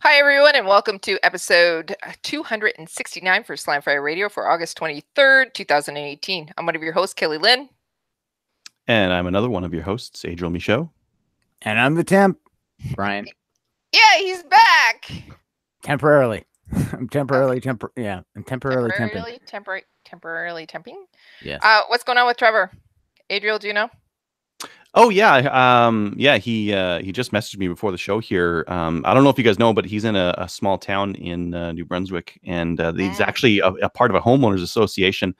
Hi, everyone, and welcome to episode 269 for Slamfire Radio for August 23rd, 2018. I'm one of your hosts, Kelly Lynn. And I'm another one of your hosts, Adriel Michaud. And I'm the temp, Brian. Yeah, he's back. Temporarily. I'm temporarily temping. Temporarily temping? Yes. What's going on with Trevor? Adriel, do you know? Oh yeah, he just messaged me before the show here. I don't know if you guys know, but he's in a small town in New Brunswick, and he's actually a part of a homeowners association.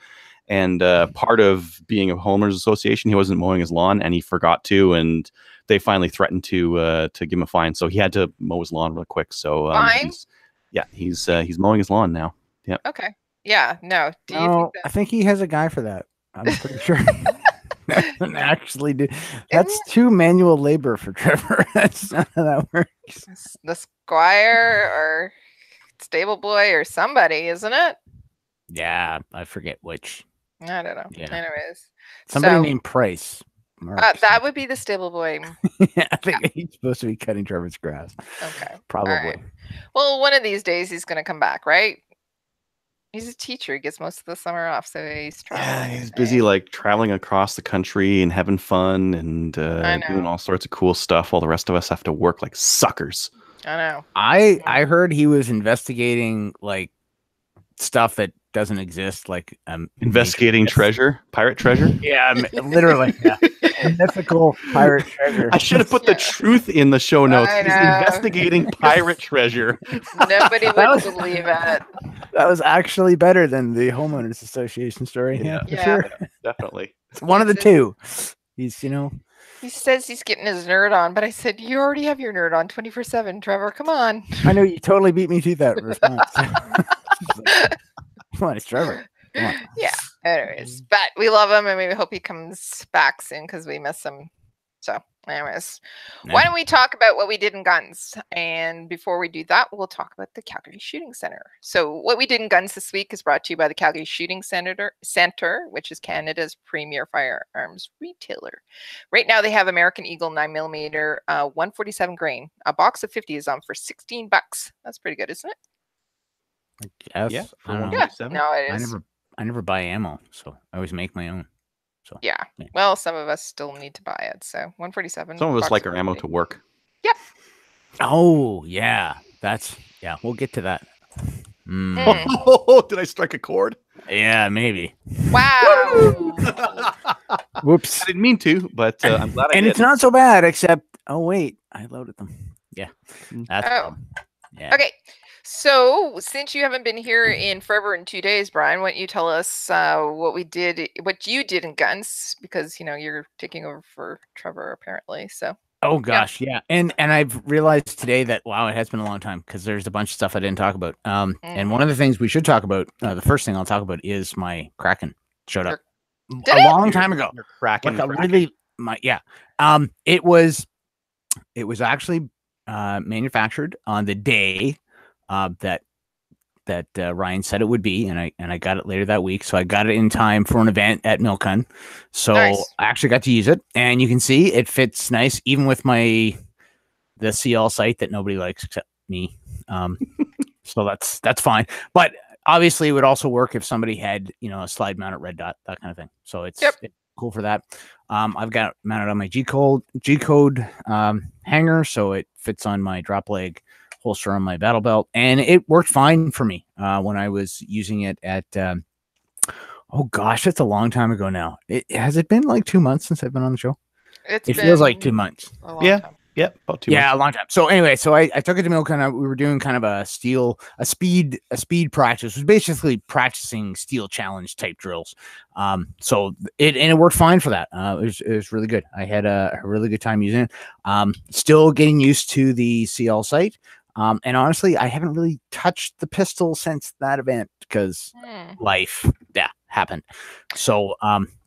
And part of being a homeowners association, he wasn't mowing his lawn, and he forgot to, and they finally threatened to give him a fine. So he had to mow his lawn real quick. So he's mowing his lawn now. Yeah. Okay. Yeah. No. I think he has a guy for that. I'm pretty sure. Actually do. That's too manual labor for Trevor. That's not how that works. The squire or stable boy or somebody, isn't it? Yeah, I forget which. I don't know. Yeah. Anyways, somebody named Price. That would be the stable boy. Yeah, I think he's supposed to be cutting Trevor's grass. Okay, probably. Right. Well, one of these days he's going to come back, right? He's a teacher. He gets most of the summer off, so he's traveling. Yeah, he's busy like traveling across the country and having fun and doing all sorts of cool stuff while the rest of us have to work like suckers. I know. I heard he was investigating like stuff that doesn't exist, like investigating pirate treasure. Yeah, literally. Yeah. Mythical pirate treasure. I should have put the truth in the show notes. He's investigating pirate treasure. Nobody would believe it. That was actually better than the homeowners association story. Yeah, for sure. Definitely. It's one of the two. He's, He says he's getting his nerd on, but I said, you already have your nerd on 24/7, Trevor. Come on. I know you totally beat me to that response. Come on, it's Trevor. Come on. Yeah. Anyways, but we love him and we hope he comes back soon because we miss him. So, anyways, why don't we talk about what we did in guns? And before we do that, we'll talk about the Calgary Shooting Center. So, what we did in guns this week is brought to you by the Calgary Shooting Center, which is Canada's premier firearms retailer. Right now, they have American Eagle 9mm 147 grain. A box of 50 is on for $16. That's pretty good, isn't it? I guess. Yeah. No, it is. I never buy ammo, so I always make my own. So yeah. Well, some of us still need to buy it. So 147. Some of us like our ammo to work. Yep. Oh yeah, we'll get to that. Oh, did I strike a chord? Yeah, maybe. Wow. Whoops. I didn't mean to, but I'm glad I did. And it's not so bad, except wait, I loaded them. Yeah. That's yeah. Okay. So, since you haven't been here in forever in 2 days, Brian, why don't you tell us what you did in guns? Because you're taking over for Trevor apparently. So. Oh gosh, yeah. And I've realized today that it has been a long time because there's a bunch of stuff I didn't talk about. And one of the things we should talk about, the first thing I'll talk about is my Kraken showed up a long time ago. Your Kraken. It was actually manufactured on the day that Ryan said it would be, and I got it later that week, so I got it in time for an event at Milcon. So nice. I actually got to use it, and you can see it fits nice, even with the CL sight that nobody likes except me. So that's fine. But obviously, it would also work if somebody had a slide mounted red dot, that kind of thing. So it's cool for that. I've got it mounted on my G code hanger, so it fits on my drop leg holster on my battle belt, and it worked fine for me when I was using it at oh gosh, that's a long time ago now. Has it been like 2 months since I've been on the show? It feels like 2 months. About 2 months. A long time. So anyway, I took it to Milcon. We were doing kind of a speed practice. It was basically practicing steel challenge type drills. So it worked fine for that. It was really good. I had a really good time using it. Still getting used to the CL sight. And honestly, I haven't really touched the pistol since that event because life happened. So,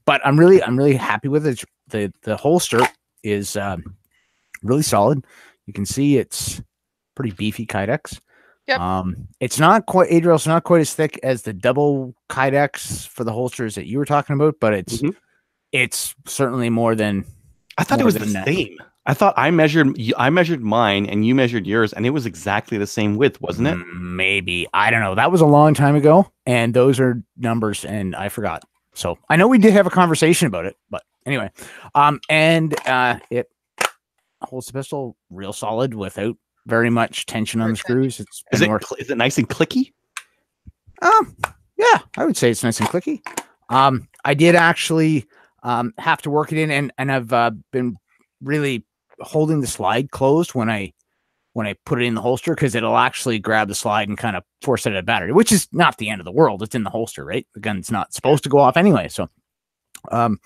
but I'm really happy with it. The holster is really solid. You can see it's pretty beefy Kydex. Yep. It's not quite, Adriel, it's not quite as thick as the double Kydex for the holsters that you were talking about, but it's certainly more than. I thought it was the same. I thought I measured mine and you measured yours, and it was exactly the same width, wasn't it? Maybe. I don't know. That was a long time ago, and those are numbers, and I forgot. So I know we did have a conversation about it, but anyway. It holds the pistol real solid without very much tension on the screws. Is it nice and clicky? Yeah, I would say it's nice and clicky. I did actually have to work it in, and I've been really holding the slide closed when I put it in the holster, because it'll actually grab the slide and kind of force it at a battery, which is not the end of the world. It's in the holster, right? The gun's not supposed to go off anyway. So one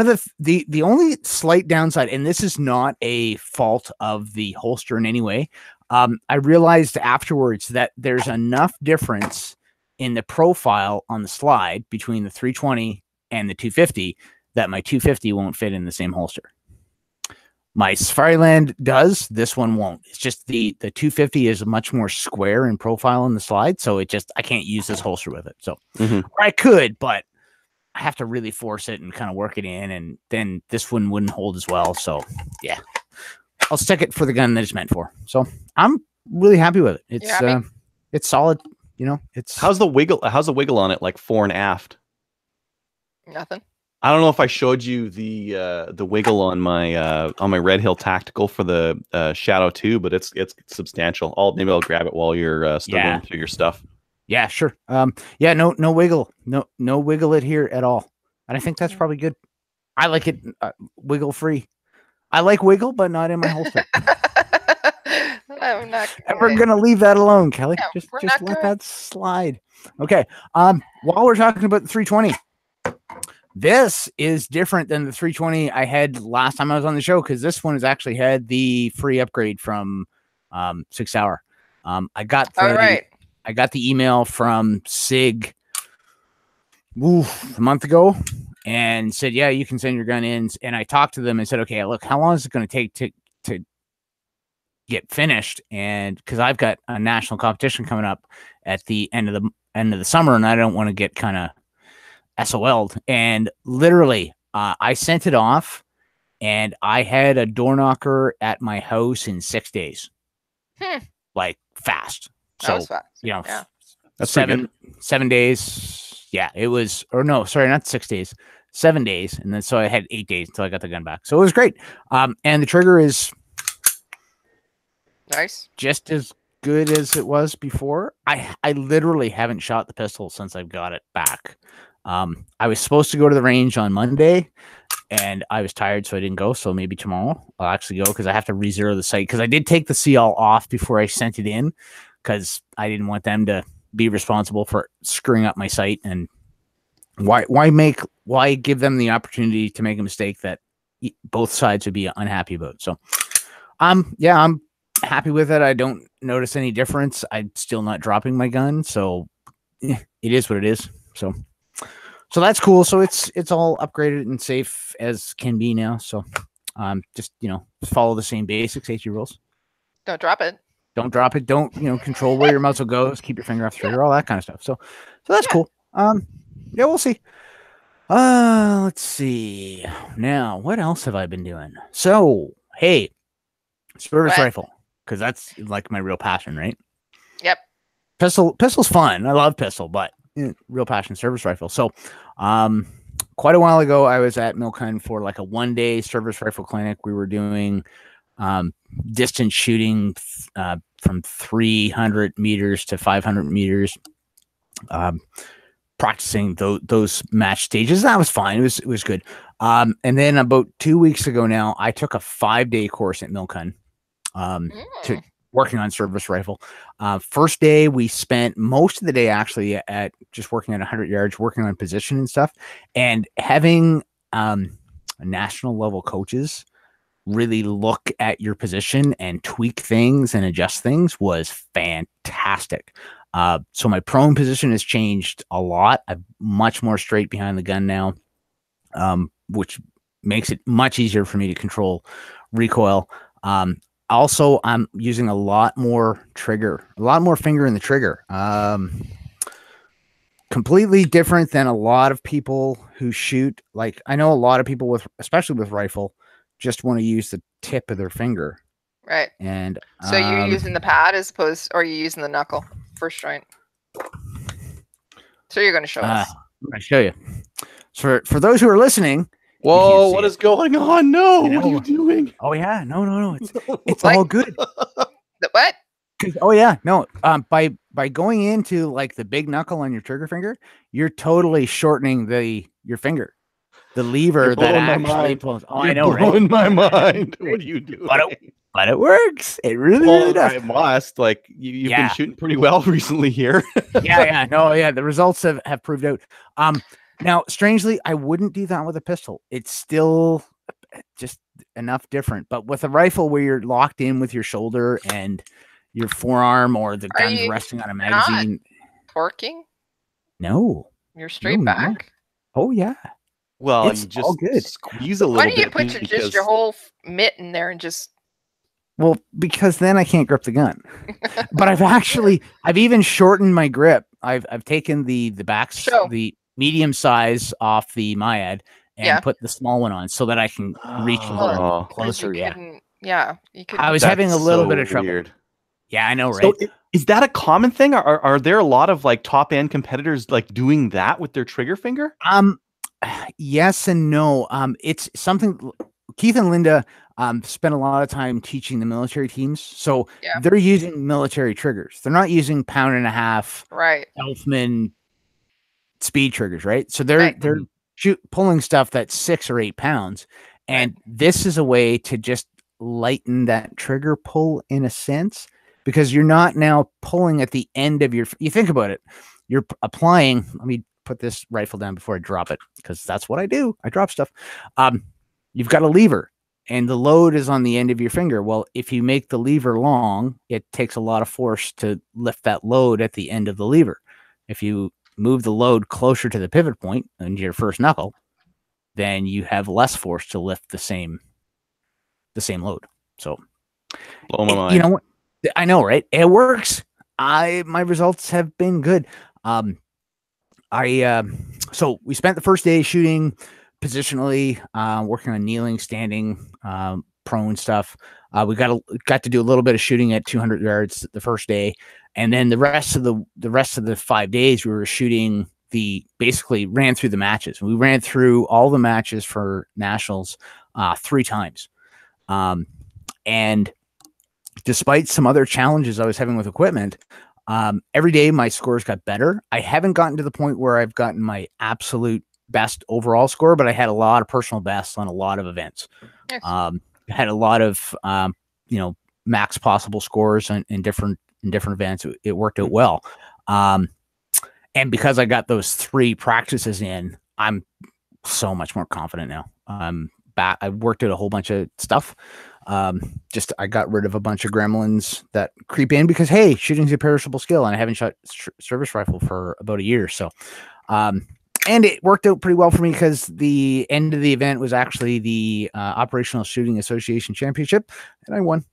of the only slight downside, and this is not a fault of the holster in any way, I realized afterwards that there's enough difference in the profile on the slide between the 320 and the 250 that my 250 won't fit in the same holster. My Safariland does. This one won't. It's just the 250 is much more square in profile in the slide, so I can't use this holster with it. So or I could, but I have to really force it and kind of work it in, and then this one wouldn't hold as well. So yeah, I'll stick it for the gun that it's meant for. So I'm really happy with it. It's solid. You know, how's the wiggle on it, like fore and aft? Nothing. I don't know if I showed you the wiggle on my Red Hill Tactical for the Shadow 2, but it's substantial. Maybe I'll grab it while you're still going through your stuff. Yeah, sure. Yeah, no wiggle, no wiggle it here at all, and I think that's probably good. I like it wiggle free. I like wiggle, but not in my holster. I'm not. We're gonna leave that alone, Kelly. Yeah, just let that slide. Okay. While we're talking about the 320. This is different than the 320 I had last time I was on the show, because this one has actually had the free upgrade from 6 Hour. I got the email from SIG a month ago and said, yeah, you can send your gun in. And I talked to them and said, okay, look, how long is it going to take to get finished? And because I've got a national competition coming up at the end of the summer, and I don't want to get kind of SOL'd. And literally, I sent it off, and I had a door knocker at my house in 6 days. Like fast. So, fast. You know, yeah. That's 7 days. Yeah, it was, or no, sorry, not 6 days, 7 days. And then, so I had 8 days until I got the gun back. So it was great. And the trigger is nice. Just as good as it was before. I literally haven't shot the pistol since I've got it back. I was supposed to go to the range on Monday, and I was tired, so I didn't go. So maybe tomorrow I'll actually go, because I have to re-zero the sight, because I did take the CL off before I sent it in, because I didn't want them to be responsible for screwing up my sight. And why give them the opportunity to make a mistake that both sides would be unhappy about? So yeah, I'm happy with it. I don't notice any difference. I'm still not dropping my gun, so it is what it is. So that's cool. So it's all upgraded and safe as can be now. So just, follow the same basic safety rules. Don't drop it. Don't drop it. Don't, control where your muzzle goes. Keep your finger off the trigger, all that kind of stuff. So that's cool. Yeah, we'll see. Let's see. Now, what else have I been doing? So, hey, service rifle, because that's like my real passion, right? Yep. Pistol's fun. I love pistol, but real passion, service rifle. So quite a while ago, I was at Milcon for like a 1-day service rifle clinic. We were doing distance shooting from 300 meters to 500 meters, practicing those match stages. That was fine. It was good. And then about 2 weeks ago now, I took a 5-day course at Milcon to working on service rifle. First day, we spent most of the day actually at just working at 100 yards, working on position and stuff, and having national level coaches really look at your position and tweak things and adjust things was fantastic. So my prone position has changed a lot. I'm much more straight behind the gun now, which makes it much easier for me to control recoil. Also, I'm using a lot more finger in the trigger. Completely different than a lot of people who shoot. Like, I know a lot of people especially with rifle, just want to use the tip of their finger. Right. And so you're using the pad as opposed, or are you using the knuckle first joint? So you're going to show us. I'm going to show you. For those who are listening. Whoa, what is going on? No, what are you doing? Oh yeah, no. It's all good. What? Oh yeah, no. By going into like the big knuckle on your trigger finger, you're totally shortening your finger. The lever that actually pulls. Oh, I know, right? In my mind. What are you doing? But it works. It really does. It must. Like you've been shooting pretty well recently here. yeah. No, yeah. The results have proved out. Now, strangely, I wouldn't do that with a pistol. It's still just enough different. But with a rifle where you're locked in with your shoulder and your forearm or the gun's resting on a magazine. Torquing? No. You're straight back? No. Oh, yeah. Well, it's just all good. Squeeze a little bit. Why don't you put just your whole mitt in there and just... Well, because then I can't grip the gun. But I've even shortened my grip. I've taken the the medium size off the Myad and put the small one on so that I can reach a little closer. You could. I was having a little bit of trouble. Weird. Yeah, I know, right? So is that a common thing? Are there a lot of like top end competitors like doing that with their trigger finger? Yes and no. It's something Keith and Linda spent a lot of time teaching the military teams. So they're using military triggers. They're not using 1.5 pound Elfman speed triggers, right? So they're pulling stuff that's 6 or 8 pounds. And this is a way to just lighten that trigger pull in a sense, because you're not now pulling at the end of you think about it. You're applying, let me put this rifle down before I drop it, because that's what I do. I drop stuff. You've got a lever and the load is on the end of your finger. Well, if you make the lever long, it takes a lot of force to lift that load at the end of the lever. If you move the load closer to the pivot point and your first knuckle, then you have less force to lift the same load. So, blow my mind. You know what? I know, right? It works. My results have been good. So we spent the first day shooting positionally, working on kneeling, standing, prone stuff. We got to do a little bit of shooting at 200 yards the first day, and then the rest of the 5 days we were shooting. Basically ran through the matches. We ran through all the matches for nationals 3 times, and despite some other challenges I was having with equipment, every day my scores got better. I haven't gotten to the point where I've gotten my absolute best overall score, but I had a lot of personal bests on a lot of events. Yes. Had a lot of max possible scores in different events. It worked out well. And because I got those 3 practices in, I'm so much more confident now. I worked out a whole bunch of stuff. I got rid of a bunch of gremlins that creep in because, hey, shooting's a perishable skill, and I haven't shot service rifle for about a year. So, and it worked out pretty well for me because the end of the event was actually the Operational Shooting Association Championship, and I won.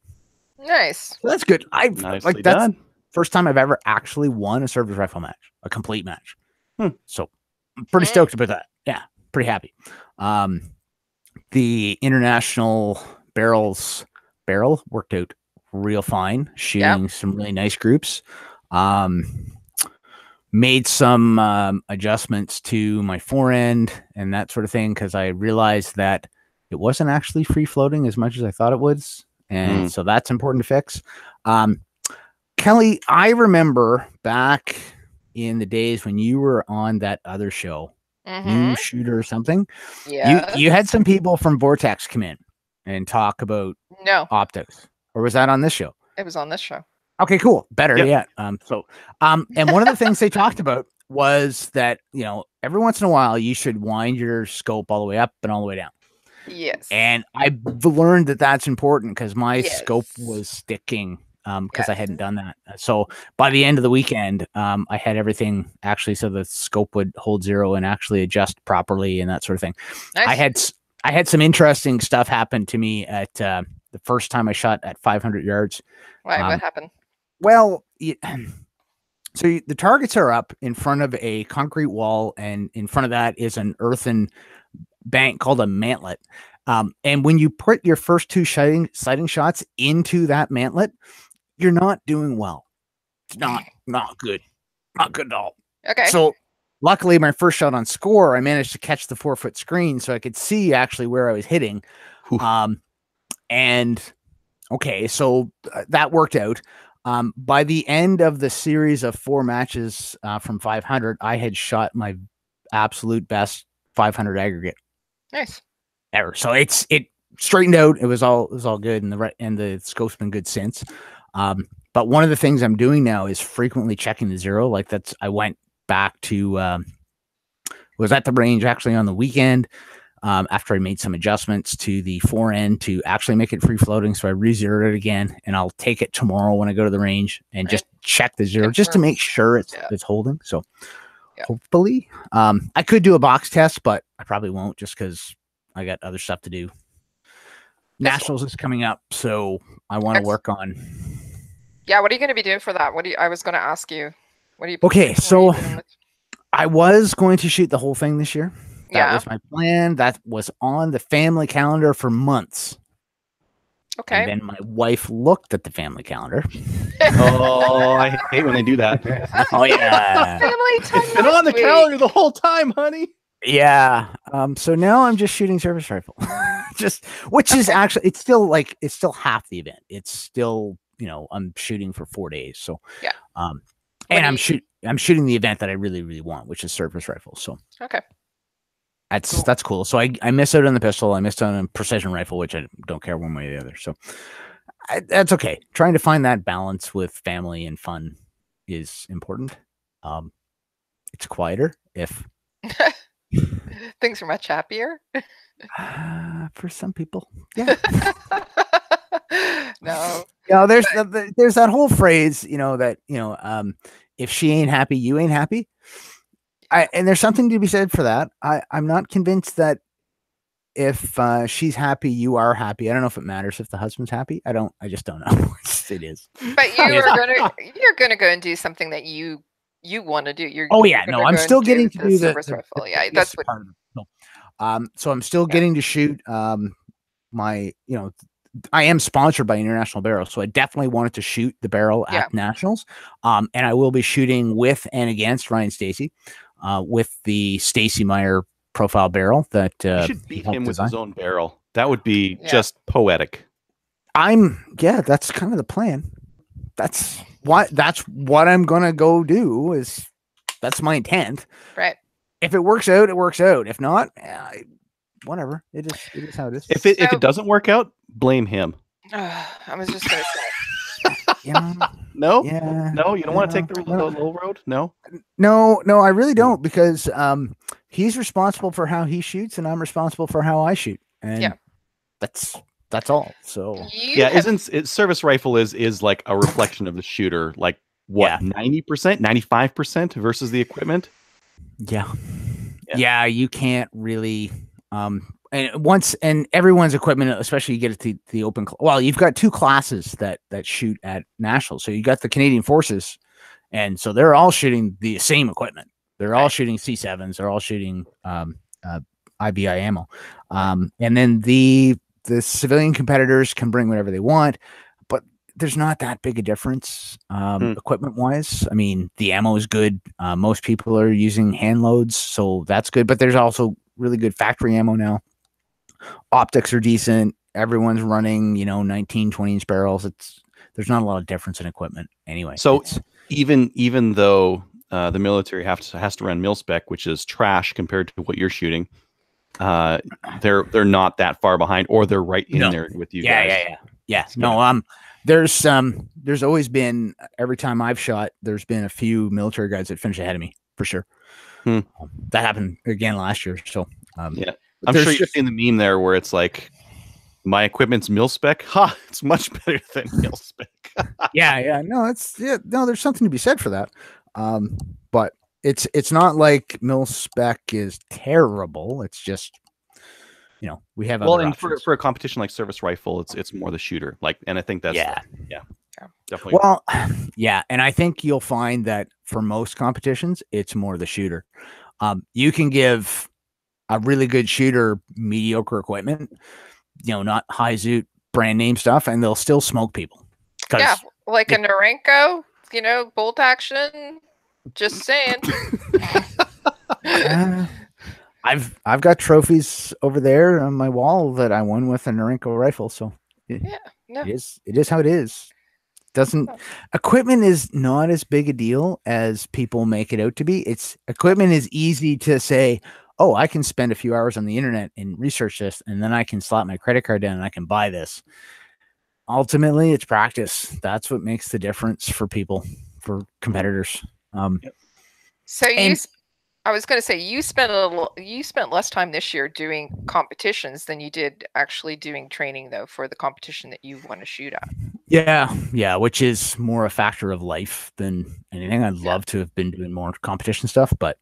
Nice. So that's good. Nicely done. First time I've ever actually won a service rifle match, a complete match. So I'm pretty stoked about that. Yeah, pretty happy. The international barrel worked out real fine, shooting some really nice groups. Made some adjustments to my forend and that sort of thing, because I realized that it wasn't actually free floating as much as I thought it was. And so that's important to fix. Kelly, I remember back in the days when you were on that other show, New Shooter or something. Yeah. You had some people from Vortex come in and talk about optics. Or was that on this show? It was on this show. Okay, cool. Better yet. And one of the things they talked about was that, every once in a while you should wind your scope all the way up and all the way down. Yes. And I've learned that that's important because my scope was sticking because I hadn't done that. So by the end of the weekend, I had everything actually so the scope would hold 0 and actually adjust properly and that sort of thing. Nice. I had some interesting stuff happen to me at the first time I shot at 500 yards. Why? What happened? Well, so the targets are up in front of a concrete wall, and in front of that is an earthen bank called a mantlet. And when you put your first two sighting shots into that mantlet, you're not doing well. It's not good. Not good at all. Okay. So luckily my first shot on score, I managed to catch the 4-foot screen so I could see actually where I was hitting. And okay, so that worked out. By the end of the series of 4 matches from 500, I had shot my absolute best 500 aggregate. Nice. Ever. So it straightened out. It was all good, and the scope's been good since. But one of the things I'm doing now is frequently checking the zero. Like I went back to was at the range actually on the weekend after I made some adjustments to the forend to actually make it free floating. So I re-zeroed it again, and I'll take it tomorrow when I go to the range and just check the zero just to make sure it's holding. So hopefully, I could do a box test, but I probably won't just because I got other stuff to do. Nationals is coming up, so I want to work on. Yeah, what are you going to be doing for that? I was going to ask you. What are you? Okay, so I was going to shoot the whole thing this year. That was my plan. That was on the family calendar for months. Okay. And then my wife looked at the family calendar. Oh, I hate when they do that. Oh yeah. It's been on the calendar the whole time, honey. Yeah. So now I'm just shooting service rifle. Which is actually it's still half the event. It's still, I'm shooting for 4 days. So and I'm shooting the event that I really, really want, which is service rifle. So that's cool. So I missed out on the pistol. I missed out on a precision rifle, which I don't care one way or the other. So that's okay. Trying to find that balance with family and fun is important. It's quieter if things are much happier. For some people, yeah. No. There's that whole phrase, if she ain't happy, you ain't happy. And there's something to be said for that. I'm not convinced that if she's happy, you are happy. I don't know if it matters if the husband's happy. I just don't know. It is. But you're gonna go and do something that you want to do. I'm still getting to do the service rifle. Yeah, that's what. Part of it. So I'm still getting to shoot my, I am sponsored by International Barrel, so I definitely wanted to shoot the barrel at Nationals. And I will be shooting with and against Ryan Stacy, with the Stacy Meyer profile barrel that you should beat him with his own barrel. That would be just poetic. That's kind of the plan. That's what I'm gonna go do. That's my intent. Right. If it works out, it works out. If not, whatever. It is how it is. If it doesn't work out, blame him. I was just gonna say. No. Yeah. No, you don't want to take the low road. No. No, I really don't, because he's responsible for how he shoots, and I'm responsible for how I shoot, and that's all. So service rifle is like a reflection of the shooter, like what 90%, 95% versus the equipment. Yeah, you can't really and everyone's equipment, especially you get it to the open. Well, you've got 2 classes that shoot at Nationals. So you got the Canadian Forces, and so they're all shooting the same equipment. They're all shooting C7s. They're all shooting IBI ammo. And then the civilian competitors can bring whatever they want, but there's not that big a difference equipment wise. I mean, the ammo is good. Most people are using hand loads, so that's good, but there's also really good factory ammo now. Optics are decent. Everyone's running, 19, 20-inch barrels. There's not a lot of difference in equipment anyway. So even though the military has to run mil spec, which is trash compared to what you're shooting, they're not that far behind, or they're right in there with you guys. Yeah. No, there's always been, every time I've shot, there's been a few military guys that finish ahead of me for sure. That happened again last year. So I'm sure you've seen the meme there where it's like, my equipment's mil spec. It's much better than mil spec. No, there's something to be said for that. But it's not like mil spec is terrible. It's just, we have other and options. for a competition like service rifle, it's more the shooter. And I think that's definitely. Well, and I think you'll find that for most competitions, it's more the shooter. You can give a really good shooter, mediocre equipment, not high zoot brand name stuff, and they'll still smoke people. Yeah, like a Norenko, bolt action. Just saying. I've got trophies over there on my wall that I won with a Norenko rifle. So it is how it is. Equipment is not as big a deal as people make it out to be. Equipment is easy to say, oh, I can spend a few hours on the internet and research this, and then I can slap my credit card down and I can buy this. Ultimately, it's practice. That's what makes the difference for people, for competitors. I was going to say you spent less time this year doing competitions than you did actually doing training though for the competition that you want to shoot at. Yeah, which is more a factor of life than anything. I'd love to have been doing more competition stuff, but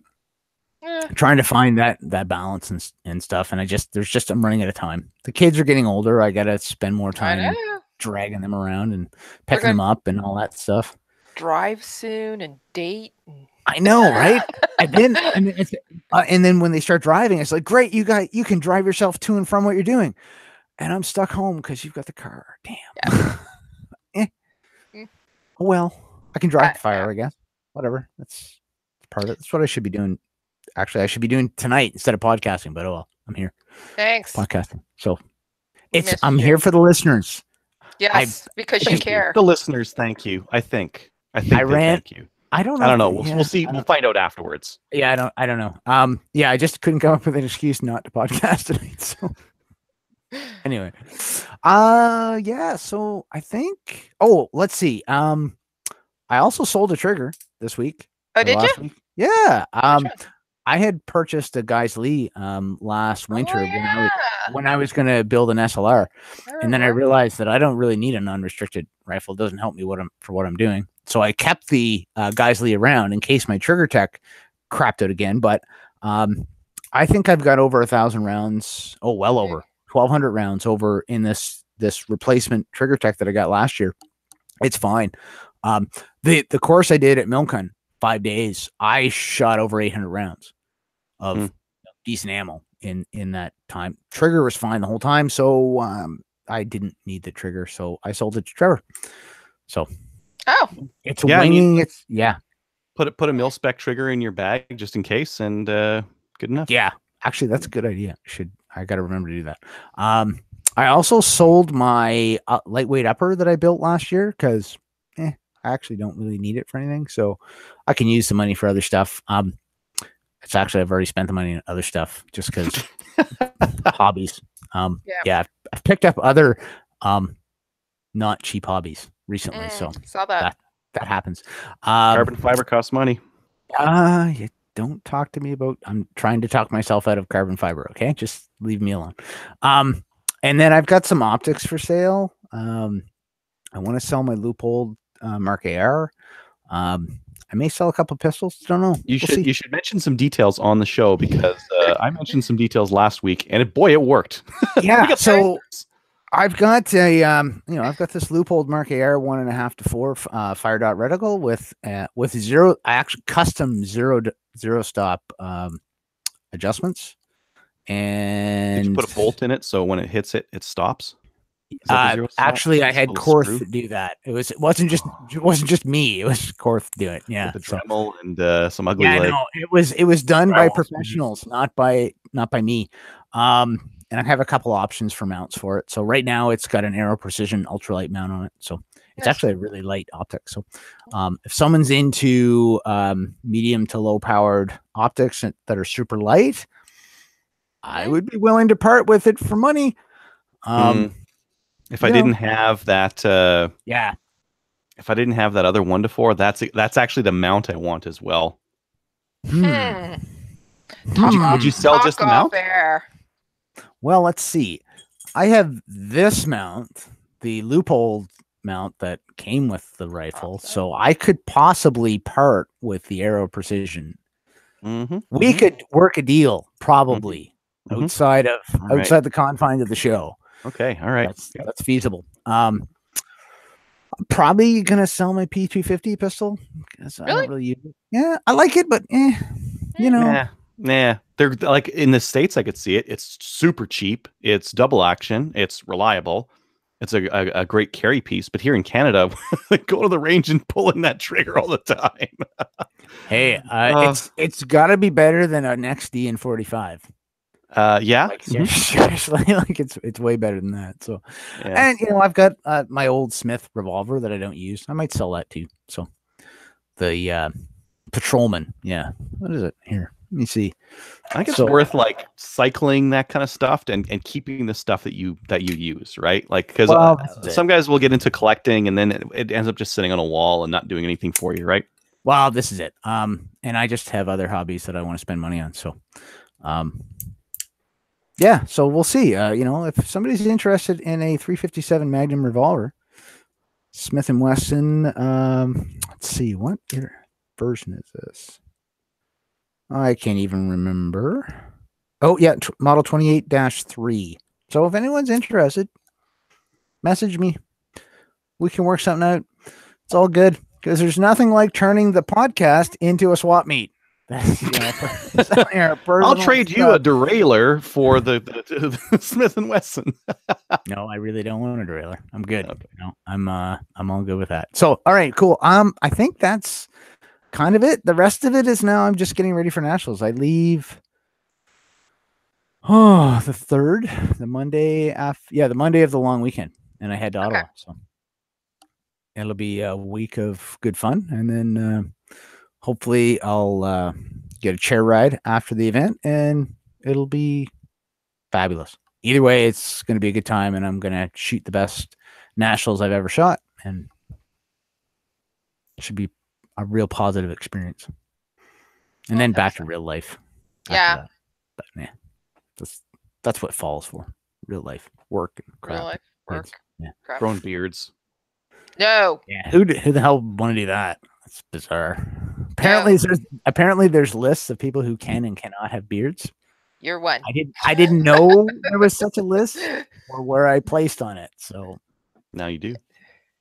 trying to find that balance and stuff. And I'm running out of time. The kids are getting older. I got to spend more time dragging them around and picking them up and all that stuff. Drive soon and date. I know, right? and then when they start driving, it's like, great, you can drive yourself to and from what you're doing, and I'm stuck home because you've got the car. Damn. Oh, well, I can drive fire, I guess. Whatever. That's part of it. That's what I should be doing. Actually, I should be doing tonight instead of podcasting. But oh well, I'm here. Thanks. Podcasting. So I'm here for the listeners. Yes, because you care. The listeners, thank you. I think thank you. I don't know. We'll see. We'll find out afterwards. Yeah, I don't know. I just couldn't come up with an excuse not to podcast tonight. So anyway, so I think. Oh, let's see. I also sold a trigger this week. Oh, did you? Week. Yeah. I had purchased a Geissele last winter when I was going to build an SLR, and then I realized that I don't really need an unrestricted rifle. It doesn't help me for what I'm doing. So I kept the Geissele around in case my trigger tech crapped out again. But I think I've got over 1,000 rounds. Oh, well over 1,200 rounds over in this replacement trigger tech that I got last year. It's fine. The course I did at Milcon, 5 days, I shot over 800 rounds of decent ammo in that time. Trigger was fine the whole time, so I didn't need the trigger, so I sold it to Trevor. So it's winging. Put a mil spec trigger in your bag just in case, and good enough. Yeah, actually, that's a good idea. I got to remember to do that. I also sold my lightweight upper that I built last year because I actually don't really need it for anything, so I can use the money for other stuff. It's actually, I've already spent the money on other stuff just because hobbies. I've picked up other not cheap hobbies recently, so saw that happens. Carbon fiber costs money. You don't talk to me about. I'm trying to talk myself out of carbon fiber. Okay, just leave me alone. And then I've got some optics for sale. I want to sell my Leupold Mark AR. I may sell a couple pistols. Don't know. You should mention some details on the show because I mentioned some details last week, and it worked. Yeah. So I've got I've got this Leupold Mark AR 1.5 to 4 fire dot reticle with zero, actually custom zero stop adjustments. And did you put a bolt in it so when it hits it stops? Actually, I had Korth do that. It wasn't just me. It was Korth do it. Yeah, with the Dremel and some ugly. Yeah, no, it was done by professionals, not by me. And I have a couple options for mounts for it. So right now, it's got an Aero Precision ultralight mount on it. So it's actually a really light optic. So if someone's into medium to low powered optics that are super light, I would be willing to part with it for money. If I didn't have that, if I didn't have that other 1 to 4, that's actually the mount I want as well. Would you sell just the mount? Well, let's see. I have this mount, the Leupold mount that came with the rifle, so I could possibly part with the Aero Precision. We could work a deal, probably outside the confines of the show. Okay, all right, that's feasible. I'm probably gonna sell my P250 pistol because I don't really use it. Yeah, I like it, but nah. They're like in the States, I could see it. It's super cheap. It's double action. It's reliable. It's a great carry piece. But here in Canada, go to the range and pulling that trigger all the time. Hey, it's got to be better than an XD in 45. Yeah, like, seriously, like it's way better than that. So, and I've got my old Smith revolver that I don't use. I might sell that too. So, the Patrolman, what is it here? Let me see. I think it's worth like cycling that kind of stuff and keeping the stuff that you use, right? Like because some guys will get into collecting and then it ends up just sitting on a wall and not doing anything for you, right? Well, this is it. And I just have other hobbies that I want to spend money on. So, so we'll see. If somebody's interested in a 357 Magnum revolver, Smith & Wesson, let's see, what version is this? I can't even remember. Oh, yeah, model 28-3. So if anyone's interested, message me. We can work something out. It's all good because there's nothing like turning the podcast into a swap meet. I'll trade you a derailleur for the Smith & Wesson. No, I really don't want a derailleur. I'm good. Okay. No, I'm all good with that. So, all right, cool. I think that's kind of it. The rest of it is now I'm just getting ready for nationals. I leave the 3rd, the Monday the Monday of the long weekend, and I head to Ottawa. So it'll be a week of good fun, and then hopefully I'll get a chair ride after the event, and it'll be fabulous. Either way, it's going to be a good time, and I'm going to shoot the best nationals I've ever shot, and it should be a real positive experience. And then back to real life. Yeah. But that's what falls for. Real life. Work and crap. Real life. Work. Yeah. Crap. Growing beards. No. Yeah. Who the hell want to do that? That's bizarre. Apparently there's lists of people who can and cannot have beards. You're one. I didn't know there was such a list or where I placed on it. So now you do.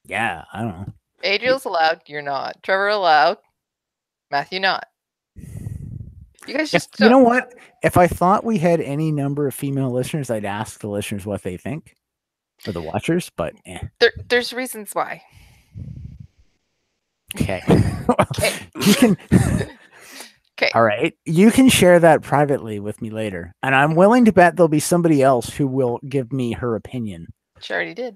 Yeah, I don't know. Adriel's allowed, you're not. Trevor allowed, Matthew not. You guys just you know what? If I thought we had any number of female listeners, I'd ask the listeners what they think for the watchers, but there's reasons why. Okay. You can Okay. All right. You can share that privately with me later. And I'm willing to bet there'll be somebody else who will give me her opinion. She already did.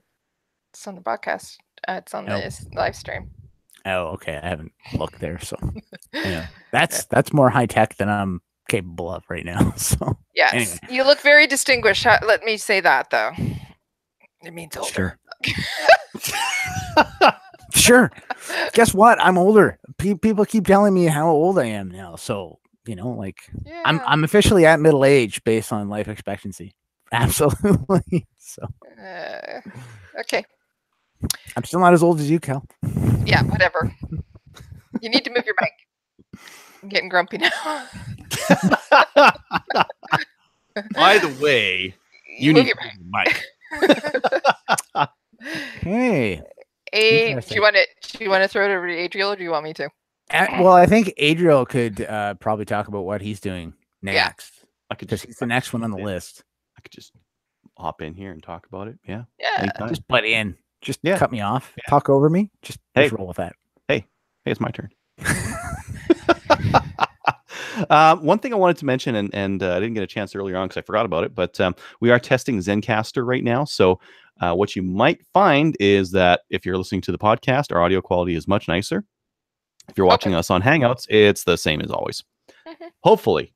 It's on the podcast. It's on the live stream. Oh, okay. I haven't looked there, so that's more high tech than I'm capable of right now. So yes, anyway. You look very distinguished. Let me say that though. It means older. Sure. Sure. Guess what? I'm older. People keep telling me how old I am now. So I'm officially at middle age based on life expectancy. Absolutely. So. Okay. I'm still not as old as you, Cal. Yeah, whatever. You need to move your mic. I'm getting grumpy now. By the way, you need to move your mic. Hey. Do you want to throw it over to Adriel, or do you want me to? Well, I think Adriel could probably talk about what he's doing next. I could because he's the next one on the list. I could just hop in here and talk about it. Yeah. Anytime. Just butt in. Just cut me off. Yeah. Talk over me. Just roll with that. Hey, it's my turn. One thing I wanted to mention, and I didn't get a chance earlier on because I forgot about it, but we are testing Zencastr right now. So what you might find is that if you're listening to the podcast, our audio quality is much nicer. If you're watching us on Hangouts, it's the same as always. Hopefully.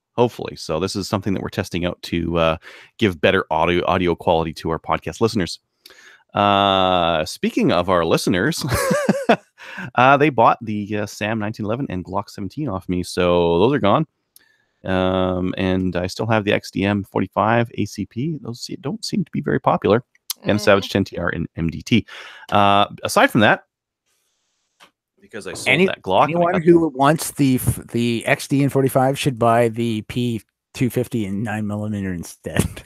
So this is something that we're testing out to give better audio quality to our podcast listeners. Speaking of our listeners, they bought the SAM 1911 and Glock 17 off me, so those are gone. And I still have the XDM 45 ACP. Those don't seem to be very popular. And Savage 10TR and MDT. Aside from that, because I sold that Glock. Anyone who wants the XD and 45 should buy the P250 and 9mm instead.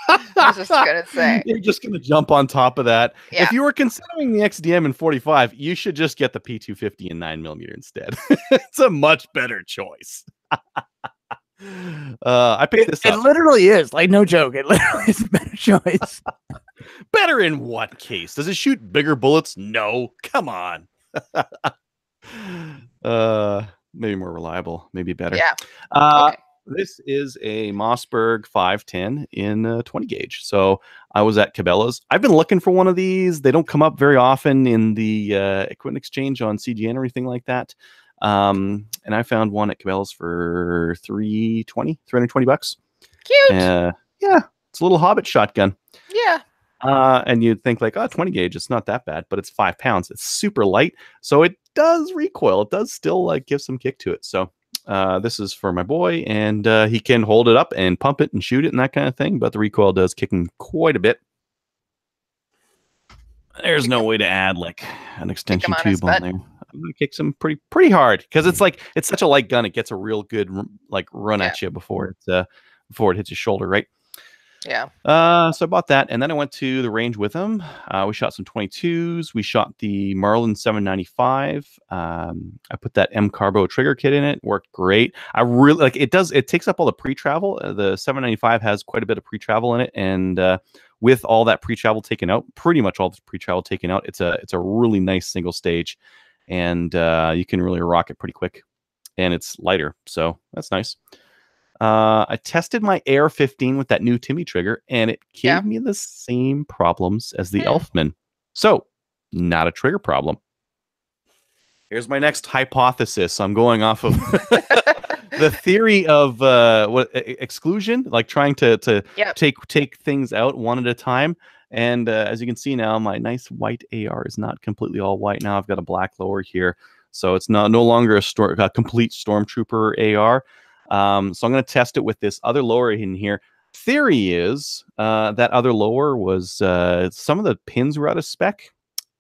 I was just gonna say you're just gonna jump on top of that. Yeah. If you were considering the XDM and 45, you should just get the P250 and 9mm instead. It's a much better choice. I picked this up. It literally is. Like, no joke. It literally is a better choice. Better in what case? Does it shoot bigger bullets? No. Come on. Maybe more reliable. Maybe better. Yeah. Okay. This is a Mossberg 510 in 20 gauge. So I was at Cabela's. I've been looking for one of these. They don't come up very often in the equipment exchange on CGN or anything like that. And I found one at Cabela's for $320 bucks. Cute. Yeah, it's a little Hobbit shotgun. Yeah. And you'd think like, 20 gauge, it's not that bad, but it's 5 pounds. It's super light, so it does recoil. It does still like give some kick to it. So this is for my boy, and he can hold it up and pump it and shoot it and that kind of thing. But the recoil does kick him quite a bit. There's no way to add like an extension tube on there. I'm gonna kick some pretty hard because it's like it's such a light gun. It gets a real good like run at you before it hits your shoulder, right? Yeah. So I bought that, and then I went to the range with him. We shot some 22s. We shot the Marlin 795. I put that M Carbo trigger kit in it. Worked great. I really like it. It takes up all the pre-travel. The 795 has quite a bit of pre-travel in it, and with all that pre-travel taken out, pretty much all the pre-travel taken out, it's a really nice single stage, and you can really rock it pretty quick, and it's lighter, so that's nice. I tested my AR-15 with that new Timmy trigger, and it gave me the same problems as the Elfman. So, not a trigger problem. Here's my next hypothesis. I'm going off of the theory of exclusion, like trying to take things out one at a time. And as you can see now, my nice white AR is not completely all white. Now I've got a black lower here, so it's no longer a complete Stormtrooper AR. So I'm going to test it with this other lower in here. Theory is that other lower was some of the pins were out of spec.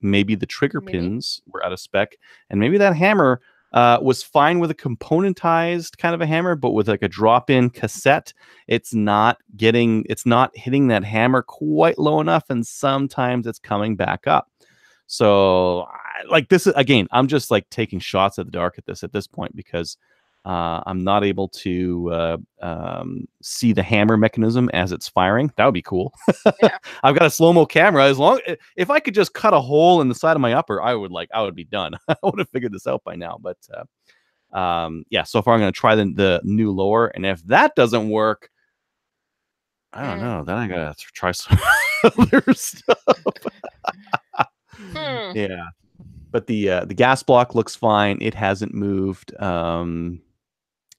Maybe the trigger pins were out of spec. And maybe that hammer was fine with a componentized kind of a hammer, but with like a drop-in cassette, it's not hitting that hammer quite low enough, and sometimes it's coming back up. So like this is, again, I'm just like taking shots at the dark at this point because I'm not able to see the hammer mechanism as it's firing. That would be cool. I've got a slow-mo camera. If I could just cut a hole in the side of my upper, I would be done. I would have figured this out by now. But so far I'm going to try the new lower, and if that doesn't work, I don't know. Then I gotta try some other stuff. Yeah, but the gas block looks fine. It hasn't moved.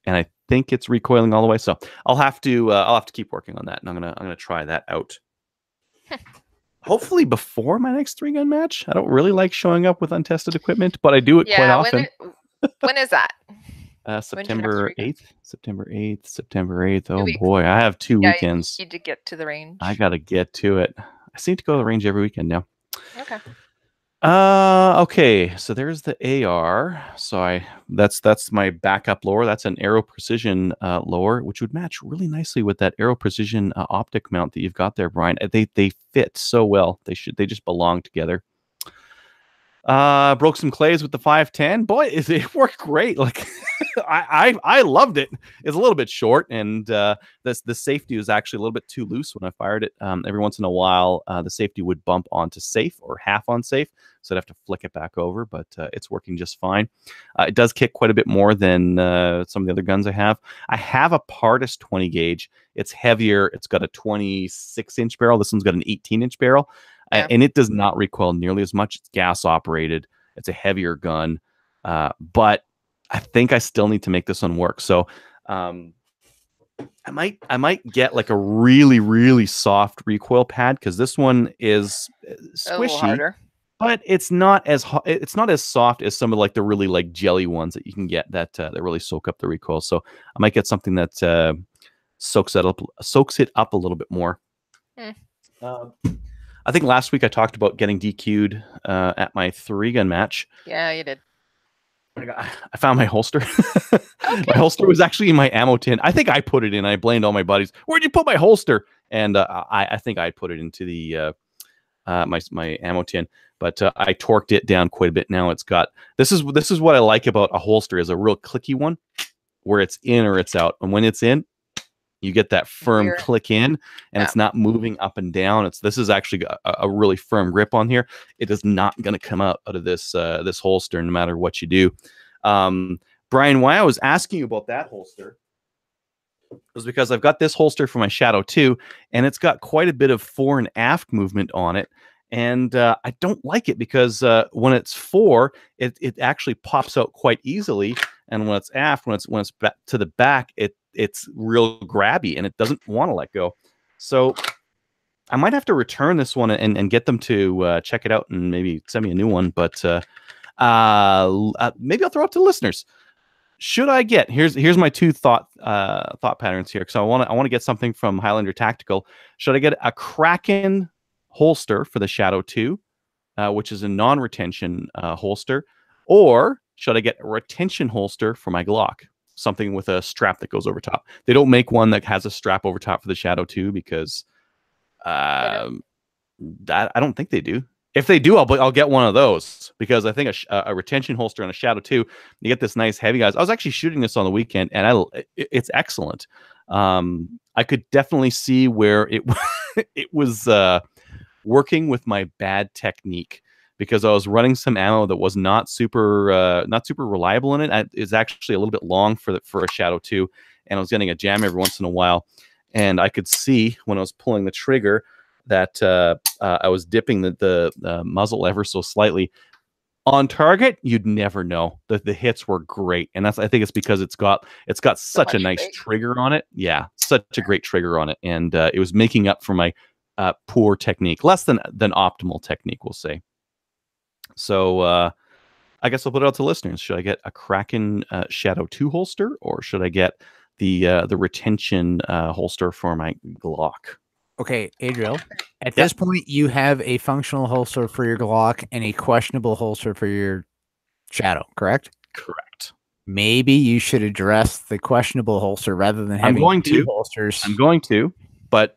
And I think it's recoiling all the way. So I'll have to keep working on that, and I'm gonna try that out. Hopefully before my next 3-gun match. I don't really like showing up with untested equipment, but I do it quite often. When is that? September 8th. September 8th. Oh boy, I have 2 weekends. You need to get to the range. I gotta get to it. I seem to go to the range every weekend now. Okay. Okay, so there's the AR. So that's my backup lower. That's an Aero Precision lower, which would match really nicely with that Aero Precision optic mount that you've got there, Brian. They fit so well. They just belong together. Broke some clays with the 510. Boy, it worked great. Like I loved it. It's a little bit short, and the safety was actually a little bit too loose when I fired it. Every once in a while, the safety would bump onto safe or half on safe, so I'd have to flick it back over. But it's working just fine. It does kick quite a bit more than some of the other guns I have. I have a Pardis 20 gauge. It's heavier. It's got a 26-inch barrel. This one's got an 18-inch barrel. And it does not recoil nearly as much. It's gas operated. It's a heavier gun, but I think I still need to make this one work. So I might get like a really, really soft recoil pad, because this one is squishy, but it's not as soft as some of like the really like jelly ones that you can get that really soak up the recoil. So I might get something that soaks it up a little bit more. I think last week I talked about getting DQ'd at my 3-gun match. Yeah, you did. I found my holster. Okay. My holster was actually in my ammo tin. I think I put it in. I blamed all my buddies. Where'd you put my holster? And I think I put it into the my ammo tin. But I torqued it down quite a bit. Now it's got this is what I like about a holster, is a real clicky one. where it's in or it's out. And when it's in, you get that firm click in, and it's not moving up and down. This is actually a really firm grip on here. It is not going to come out of this this holster no matter what you do. Brian, why I was asking you about that holster was because I've got this holster for my Shadow 2, and it's got quite a bit of fore and aft movement on it. And I don't like it because when it's fore, it actually pops out quite easily, and when it's aft, when it's back to the back, it's real grabby and it doesn't want to let go. So I might have to return this one and get them to check it out and maybe send me a new one. But maybe I'll throw it to listeners. Should I get here's my two thought patterns here, because I want to get something from Highlander Tactical. Should I get a Kraken holster for the Shadow 2, which is a non-retention holster, or should I get a retention holster for my Glock? Something with a strap that goes over top. They don't make one that has a strap over top for the Shadow 2 because I don't think they do. If they do, I'll get one of those, because I think a retention holster on a Shadow 2, you get this nice heavy, guys. I was actually shooting this on the weekend, and it's excellent. I could definitely see where it was working with my bad technique, because I was running some ammo that was not super reliable in it. It's actually a little bit long for a Shadow 2, and I was getting a jam every once in a while. And I could see when I was pulling the trigger that I was dipping the muzzle ever so slightly. On target, you'd never know. The hits were great, and I think it's because it's got such a nice trigger on it. Yeah, such a great trigger on it, and it was making up for my poor technique, less than optimal technique, we'll say. So I guess I'll put it out to listeners. Should I get a Kraken Shadow 2 holster, or should I get the retention holster for my Glock? Okay, Adriel, at this point, you have a functional holster for your Glock and a questionable holster for your Shadow, correct? Correct. Maybe you should address the questionable holster rather than having two holsters. I'm going to. But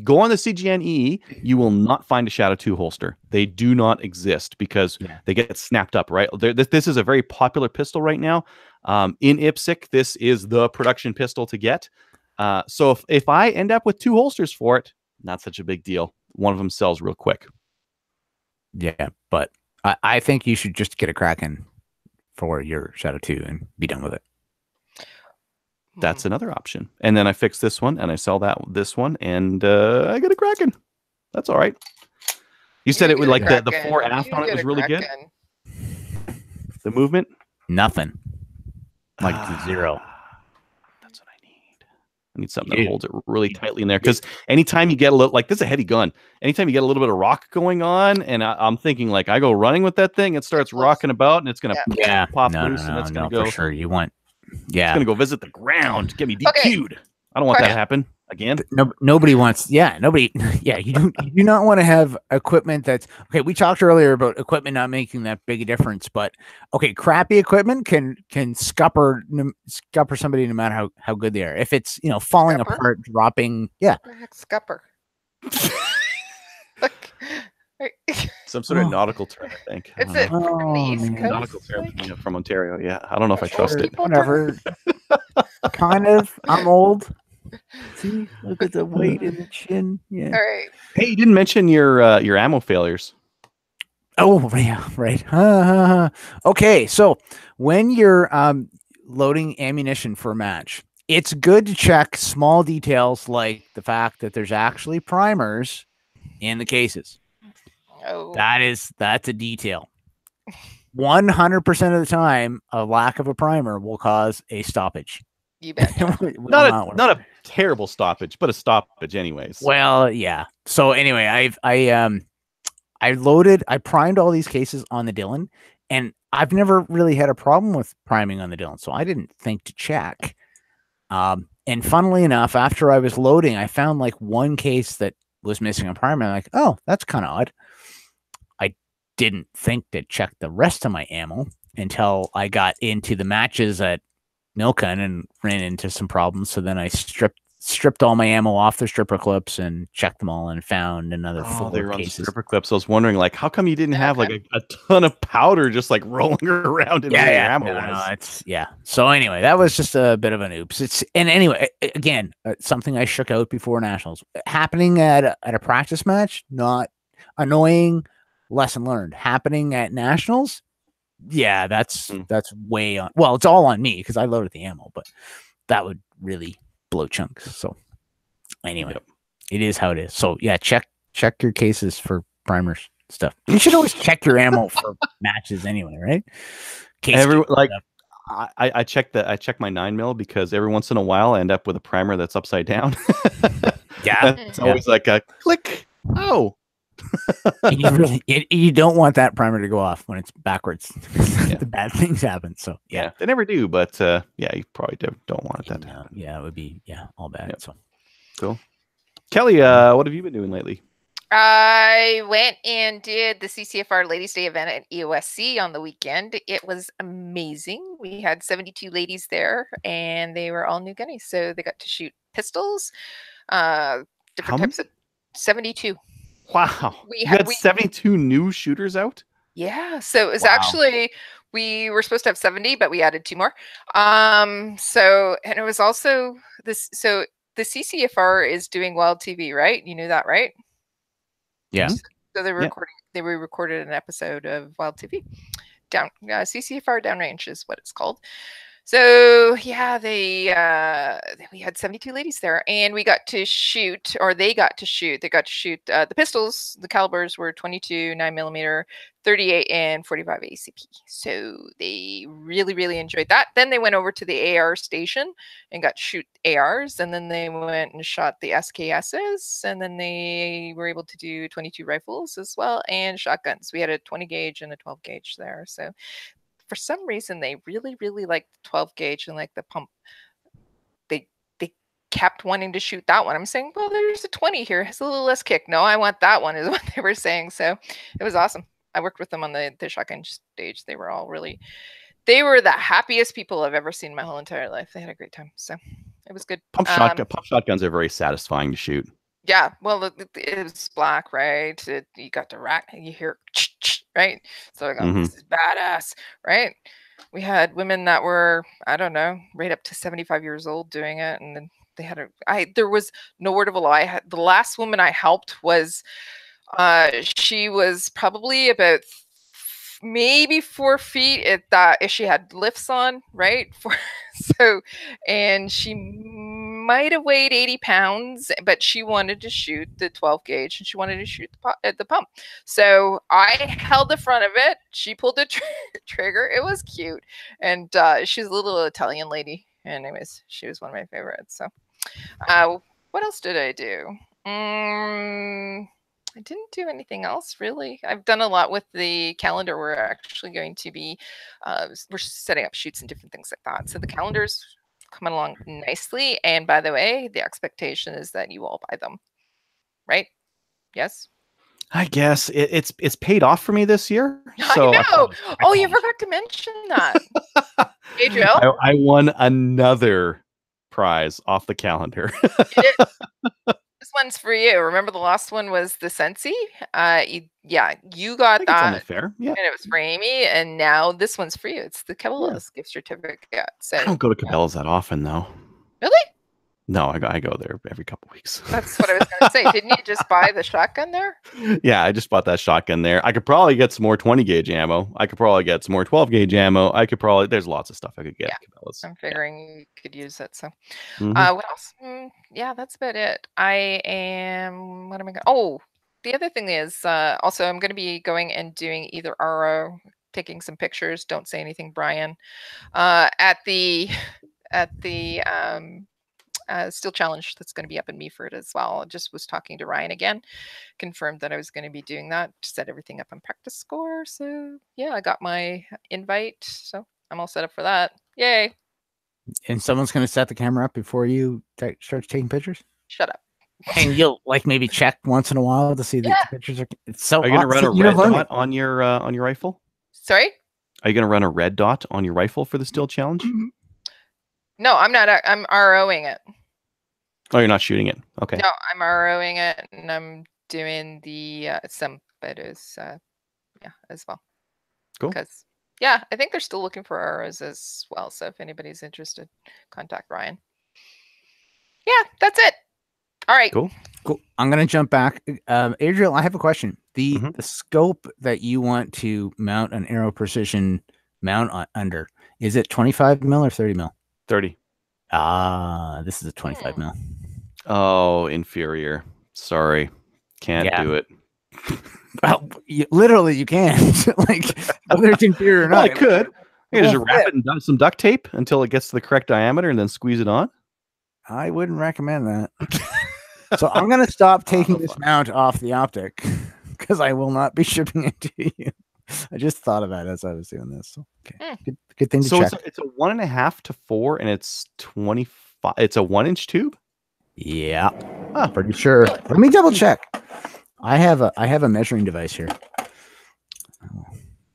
go on the CGN EE, you will not find a Shadow 2 holster. They do not exist because they get snapped up, right? This is a very popular pistol right now. In IPSC, this is the production pistol to get. So if I end up with two holsters for it, not such a big deal. One of them sells real quick. Yeah, but I think you should just get a Kraken for your Shadow 2 and be done with it. That's another option. And then I fix this one and I sell this one, and I get a Kraken. That's all right. You said it would like the fore aft on it was really good. The movement? Nothing. Like zero. That's what I need. I need something that holds it really tightly in there. Because anytime you get a little, like, this is a heavy gun. Anytime you get a little bit of rock going on, and I'm thinking, like, I go running with that thing, it starts rocking about, and it's going to pop loose, and it's going to go. For sure. You want. Yeah, it's gonna go visit the ground. Get me DQ'd. I don't want that to happen again. Nobody wants. Yeah, nobody. Yeah, you do not want to have equipment that's okay. We talked earlier about equipment not making that big a difference, but okay, crappy equipment can scupper somebody no matter how good they are. If it's falling apart, dropping. Yeah, what the heck, scupper. Some sort of nautical term, I think. Is it from the East Coast? Nautical term from Ontario. Yeah, I don't know if I trust it. Whatever. Kind of. I'm old. See, look at the weight in the chin. Yeah. All right. Hey, you didn't mention your ammo failures. Oh, yeah, right. Okay, so when you're loading ammunition for a match, it's good to check small details like the fact that there's actually primers in the cases. Oh. That's a detail. 100% of the time, a lack of a primer will cause a stoppage. You bet. not a terrible stoppage, but a stoppage anyways. Well, yeah. So anyway, I primed all these cases on the Dillon, and I've never really had a problem with priming on the Dillon, so I didn't think to check. And funnily enough, after I was loading, I found like one case that was missing a primer. I'm like, oh, that's kind of odd. I didn't think to check the rest of my ammo until I got into the matches at Milken and ran into some problems. So then I stripped stripped all my ammo off their stripper clips and checked them all and found another 4 they were on cases. stripper clips. I was wondering, like, how come you didn't have like a ton of powder just like rolling around in where your ammo was? So anyway, that was just a bit of an oops. Anyway, again, something I shook out before nationals happening at a practice match, not annoying. Lesson learned. Happening at nationals, yeah, that's way on. Well, it's all on me because I loaded the ammo, but that would really blow chunks. So anyway, it is how it is. So yeah, check your cases for primers stuff. You should always check your ammo for matches anyway, right? I check my 9mm because every once in a while I end up with a primer that's upside down. It's always like a click. Oh. You don't want that primer to go off when it's backwards. The bad things happen. So yeah, they never do, but you probably don't want that to happen. Yeah, it would be all bad. So cool. Kelly, what have you been doing lately? I went and did the CCFR Ladies Day event at EOSC on the weekend. It was amazing. We had 72 ladies there, and they were all new gunnies, so they got to shoot pistols, different types of 72. Wow. You had 72 new shooters out? Yeah. So it was actually, we were supposed to have 70, but we added 2 more. And it was also this. So the CCFR is doing Wild TV, right? You knew that, right? Yeah. So they were recorded an episode of Wild TV. CCFR Downrange is what it's called. So yeah, we had 72 ladies there, and we got to shoot, or they got to shoot. They got to shoot the pistols. The calibers were 22, 9mm, 38, and 45 ACP. So they really, really enjoyed that. Then they went over to the AR station and got to shoot ARs, and then they went and shot the SKSs, and then they were able to do 22 rifles as well and shotguns. We had a 20 gauge and a 12 gauge there. So for some reason, they really, really liked the 12 gauge and like the pump. They kept wanting to shoot that one. I'm saying, well, there's a 20 here. It's a little less kick. No, I want that one, is what they were saying. So it was awesome. I worked with them on the shotgun stage. They were they were the happiest people I've ever seen in my whole entire life. They had a great time. So it was good. Pump shotguns are very satisfying to shoot. Yeah, well, it was black, right? You got the rack, you hear, right? So I go, this is badass, right? We had women that were, I don't know, right up to 75 years old doing it, and then they had there was no word of a lie. The last woman I helped was, she was probably about maybe 4 feet at that. She had lifts on, right? And she might have weighed 80 pounds, but she wanted to shoot the 12 gauge and she wanted to shoot the pump. So I held the front of it. She pulled the trigger. It was cute. And she's a little Italian lady. And anyways, she was one of my favorites. So what else did I do? I didn't do anything else really. I've done a lot with the calendar. We're actually going to be, we're setting up shoots and different things like that. So the calendar's coming along nicely. And by the way, the expectation is that you all buy them, right? Yes. I guess it's paid off for me this year. So I know. You forgot to mention that. Adriel? I won another prize off the calendar. This one's for you. Remember the last one was the Sensi? You got that. Fair. Yeah. And it was for Amy, and now this one's for you. It's the Cabela's gift certificate. So I don't go to Cabela's that often, though. Really? No, I go there every couple of weeks. That's what I was going to say. Didn't you just buy the shotgun there? Yeah, I just bought that shotgun there. I could probably get some more 20 gauge ammo. I could probably get some more 12 gauge ammo. There's lots of stuff I could get. Yeah, I'm figuring you could use it. So, what else? Yeah, that's about it. What am I going to? Oh, the other thing is also I'm going to be going and doing either RO, taking some pictures. Don't say anything, Brian. At the Steel Challenge that's going to be up in Meaford as well. I just was talking to Ryan again, confirmed that I was going to be doing that, set everything up on Practice Score. So yeah, I got my invite, so I'm all set up for that. Yay! And someone's going to set the camera up before you start taking pictures? Shut up. And you'll maybe check once in a while to see that the pictures are. It's so. Are you going to run a red dot on your rifle? Sorry. Are you going to run a red dot on your rifle for the Steel Challenge? No, I'm not. I'm ROing it. Oh, you're not shooting it. Okay. No, I'm ROing it, and I'm doing the some photos, as well. Cool. Because I think they're still looking for ROs as well. So if anybody's interested, contact Ryan. Yeah, that's it. All right. Cool. I'm gonna jump back. Adriel, I have a question. The scope that you want to mount an Aero Precision mount under, is it 25 mil or 30 mil? 30. This is a 25 mil. Oh, inferior. Sorry, can't do it. Well, literally, you can't. Like, whether it's inferior or not. Well, I could. You just wrap it in some duct tape until it gets to the correct diameter, and then squeeze it on. I wouldn't recommend that. So I'm going to stop taking this mount off the optic because I will not be shipping it to you. I just thought of that as I was doing this. So, okay, good thing to check. So it's a 1.5 to 4, and it's 25. It's a 1-inch tube. Yeah, pretty sure. Let me double check. I have a measuring device here.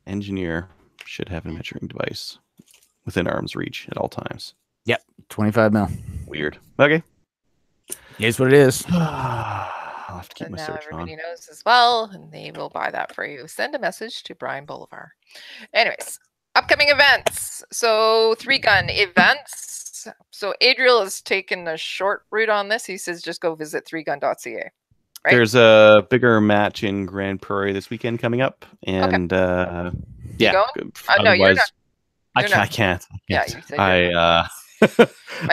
Engineer should have a measuring device within arm's reach at all times. Yep, 25 mil. Weird. Okay. Here's what it is. I'll have to keep my search on. Everybody knows as well, and they will buy that for you. Send a message to Brian Bolivar. Anyways, upcoming events. So 3-gun events. So Adriel has taken the short route on this. He says just go visit 3gun.ca. Right? There's a bigger match in Grand Prairie this weekend coming up, and yeah. No, you're not. I can't. Yeah, you said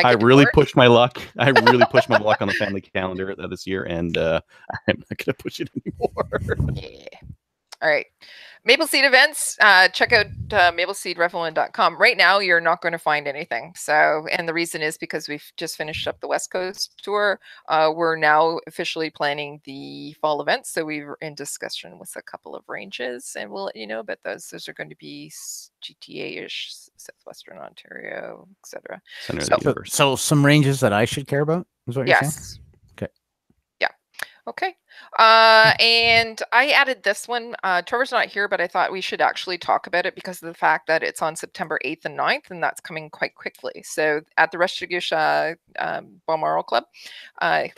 I really pushed my luck. I really pushed my luck on the family calendar this year, and I'm not going to push it anymore. Yeah. All right. Maple Seed events. Check out mapleseedrevelin.com. Right now, you're not going to find anything. So, and the reason is because we've just finished up the West Coast tour. We're now officially planning the fall events. So we're in discussion with a couple of ranges, and we'll let you know about those. Those are going to be GTA-ish, Southwestern Ontario, etc. So some ranges that I should care about is what you're saying? Yes. Okay. And I added this one. Trevor's not here, but I thought we should actually talk about it because of the fact that it's on September 8th and 9th, and that's coming quite quickly. So at the Restigouche Balmoral Club,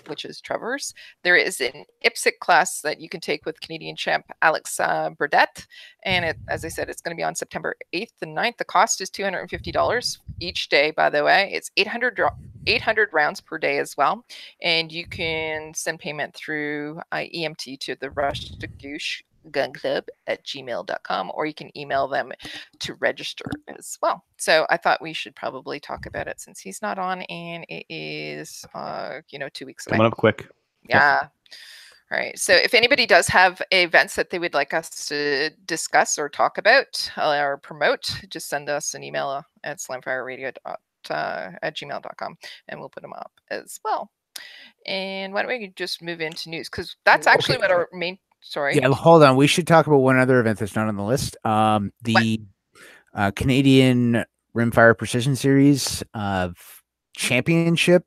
which is Trevor's, there is an IPSC class that you can take with Canadian champ Alex Burdett. And as I said, it's going to be on September 8th and 9th. The cost is $250 each day, by the way. It's 800 rounds per day as well. And you can send payment through EMT to the Restigouche Gun Club at gmail.com, or you can email them to register as well. So I thought we should probably talk about it since he's not on, and it is 2 weeks away. Coming up quick. Yeah. Yep. All right. So if anybody does have events that they would like us to discuss or talk about or promote, just send us an email at slamfireradio@gmail.com, and we'll put them up as well. And why don't we just move into news, because that's actually what our main. Sorry. Yeah, hold on. We should talk about one other event that's not on the list. The Canadian Rimfire Precision Series championship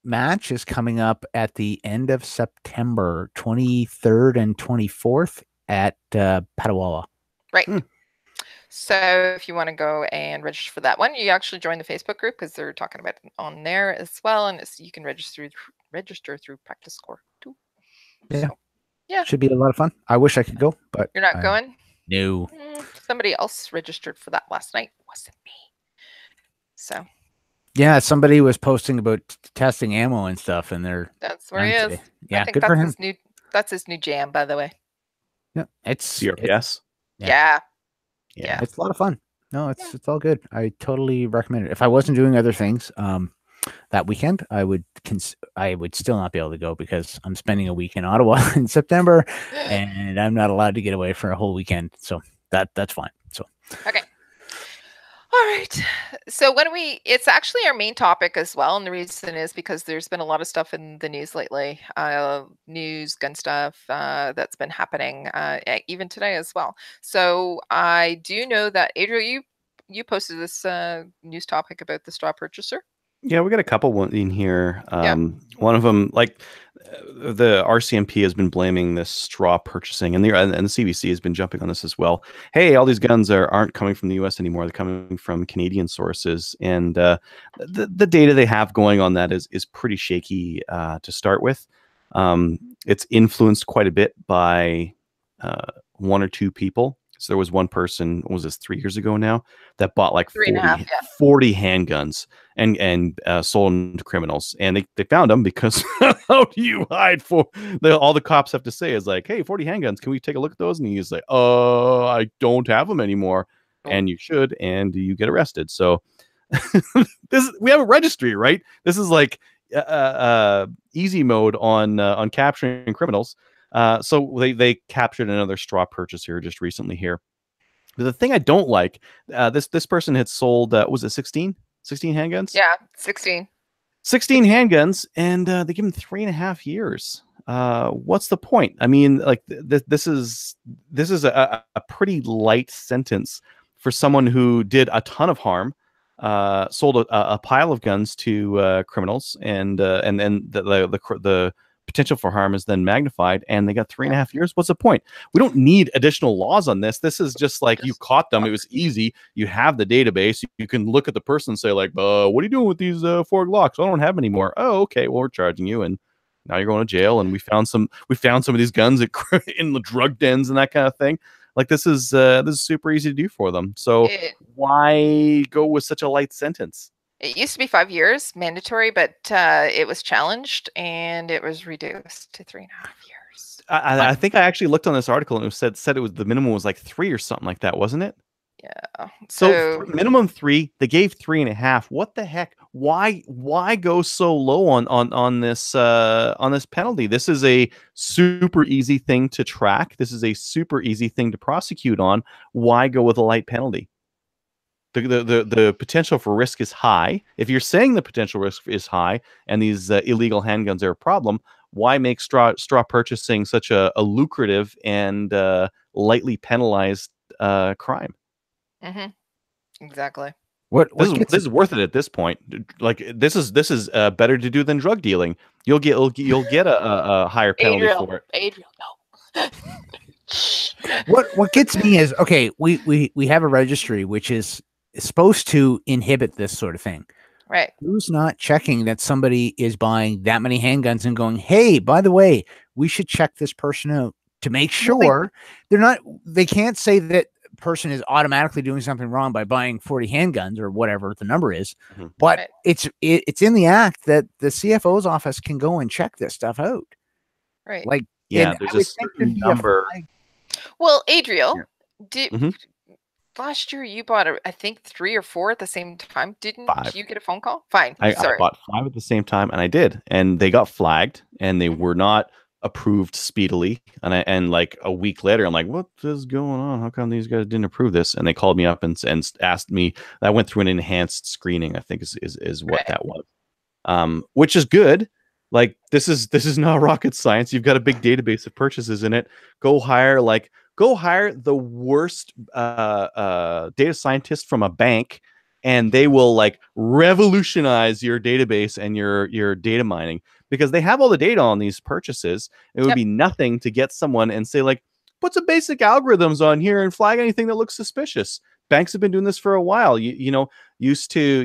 match is coming up at the end of September, 23rd and 24th at Petawawa. Right. So if you want to go and register for that one, you actually join the Facebook group because they're talking about it on there as well, and you can register through Practice Score too. Yeah. So, yeah. Should be a lot of fun. I wish I could go, but you're not going? No. Somebody else registered for that last night. It wasn't me. So. Yeah, somebody was posting about testing ammo and stuff, and that's where he is. Today. Yeah, I think good for him. That's his new jam, by the way. Yeah, it's CRPS. Yeah. It's a lot of fun. No, it's all good. I totally recommend it. If I wasn't doing other things, that weekend, I would still not be able to go because I'm spending a week in Ottawa in September, and I'm not allowed to get away for a whole weekend. So that's fine. So okay. All right. So it's actually our main topic as well. And the reason is because there's been a lot of stuff in the news lately, news, gun stuff that's been happening even today as well. So I do know that, Adriel, you posted this news topic about the straw purchaser. Yeah, we got a couple one in here. One of them, like the RCMP has been blaming this straw purchasing, and the CBC has been jumping on this as well. Hey, all these guns aren't coming from the U.S. anymore; they're coming from Canadian sources, and the data they have going on that is pretty shaky to start with. It's influenced quite a bit by one or two people. So there was one person, what was this, 3 years ago now, that bought like 40 handguns and sold them to criminals. And they found them because how do you hide all the cops have to say is like, hey, 40 handguns, can we take a look at those? And he's like, I don't have them anymore. And you should, and you get arrested. So we have a registry, right? This is like easy mode on capturing criminals. So they captured another straw purchaser just recently here. But the thing I don't like, this person had sold, was it 16 handguns? Yeah, 16 handguns, and they give him 3.5 years. What's the point? I mean, like this is a pretty light sentence for someone who did a ton of harm, sold a pile of guns to criminals, and then the potential for harm is then magnified, and they got 3.5 years. What's the point? We don't need additional laws on this. This is just like, you caught them. It was easy. You have the database. You can look at the person and say like, what are you doing with these 4 Glocks? I don't have them anymore. Oh, okay. Well, we're charging you, and now you're going to jail. And we found some of these guns in the drug dens and that kind of thing. Like, this is super easy to do for them. So why go with such a light sentence? It used to be 5 years mandatory, but it was challenged and it was reduced to 3.5 years. I think I actually looked on this article, and it said it was, the minimum was like 3 or something like that, wasn't it? Yeah. So minimum 3, they gave 3.5. What the heck? Why go so low on this penalty? This is a super easy thing to track. This is a super easy thing to prosecute on. Why go with a light penalty? The potential for risk is high. If you're saying the potential risk is high and these illegal handguns are a problem, why make straw purchasing such a lucrative and lightly penalized crime? Exactly. This is worth it at this point. Like, this is better to do than drug dealing. You'll get a higher penalty for it. Adriel, no. What gets me is, okay, we have a registry which is supposed to inhibit this sort of thing. Right. Who's not checking that somebody is buying that many handguns and going, hey, by the way, we should check this person out to make sure they can't say that person is automatically doing something wrong by buying 40 handguns or whatever the number is. But it's in the act that the CFO's office can go and check this stuff out. Right. Like, yeah, there's a certain number. Well, Adriel, last year you bought, I think 3 or 4 at the same time. Didn't 5. you get a phone call? Fine. I bought 5 at the same time, and I did, and they got flagged, and they were not approved speedily. And like a week later, I'm like, what is going on? How come these guys didn't approve this? And they called me up and asked me. I went through an enhanced screening, I think is what that was, which is good. Like, this is not rocket science. You've got a big database of purchases in it. Go hire the worst data scientist from a bank, and they will like revolutionize your database and your data mining, because they have all the data on these purchases. It would be nothing to get someone and say like, put some basic algorithms on here and flag anything that looks suspicious. Banks have been doing this for a while. You know, used to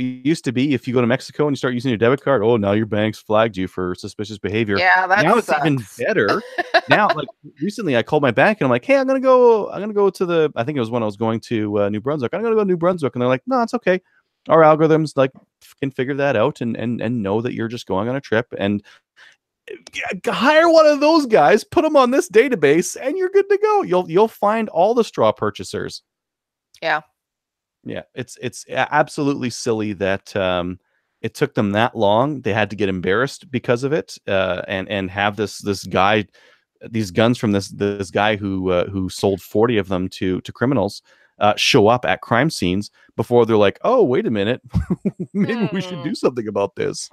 be, if you go to Mexico and you start using your debit card, oh, now your bank's flagged you for suspicious behavior. Yeah, now it's even better. Now, like, recently I called my bank and I'm like, hey, I'm gonna go to the, I think it was when I was going to New Brunswick. I'm gonna go to New Brunswick, and they're like, no, it's okay. Our algorithms like can figure that out and know that you're just going on a trip, and hire one of those guys, put them on this database, and you're good to go. You'll find all the straw purchasers. Yeah, it's absolutely silly that it took them that long. They had to get embarrassed because of it, and have these guns from this guy who sold 40 of them to criminals show up at crime scenes before they're like, oh, wait a minute, maybe we should do something about this.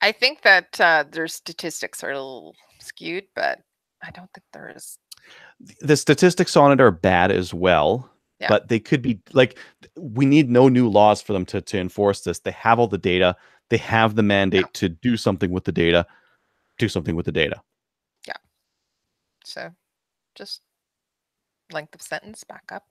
I think that their statistics are a little skewed, but I don't think there is. The statistics on it are bad as well. but they could be like, we need no new laws for them to enforce this. They have all the data. They have the mandate to do something with the data. Do something with the data. Yeah. So just length of sentence back up.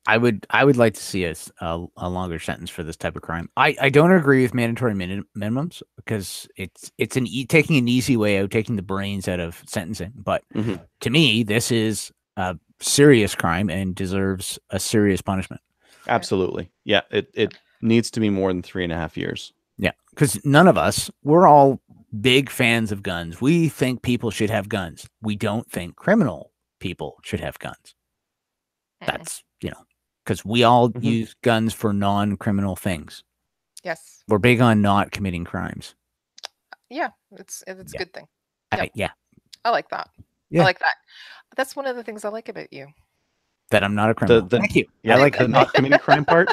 I would like to see a longer sentence for this type of crime. I don't agree with mandatory minimums because it's taking an easy way out, taking the brains out of sentencing. But to me, this is a serious crime and deserves a serious punishment. Absolutely. Yeah. It needs to be more than 3.5 years. Yeah. Because none of us, we're all big fans of guns. We think people should have guns. We don't think criminal people should have guns. That's, because we all use guns for non-criminal things. Yes. We're big on not committing crimes. Yeah. It's a good thing. Yeah. I like that. Yeah. I like that. That's one of the things I like about you. That I'm not a criminal. Thank you. Yeah, I like the not committing crime part.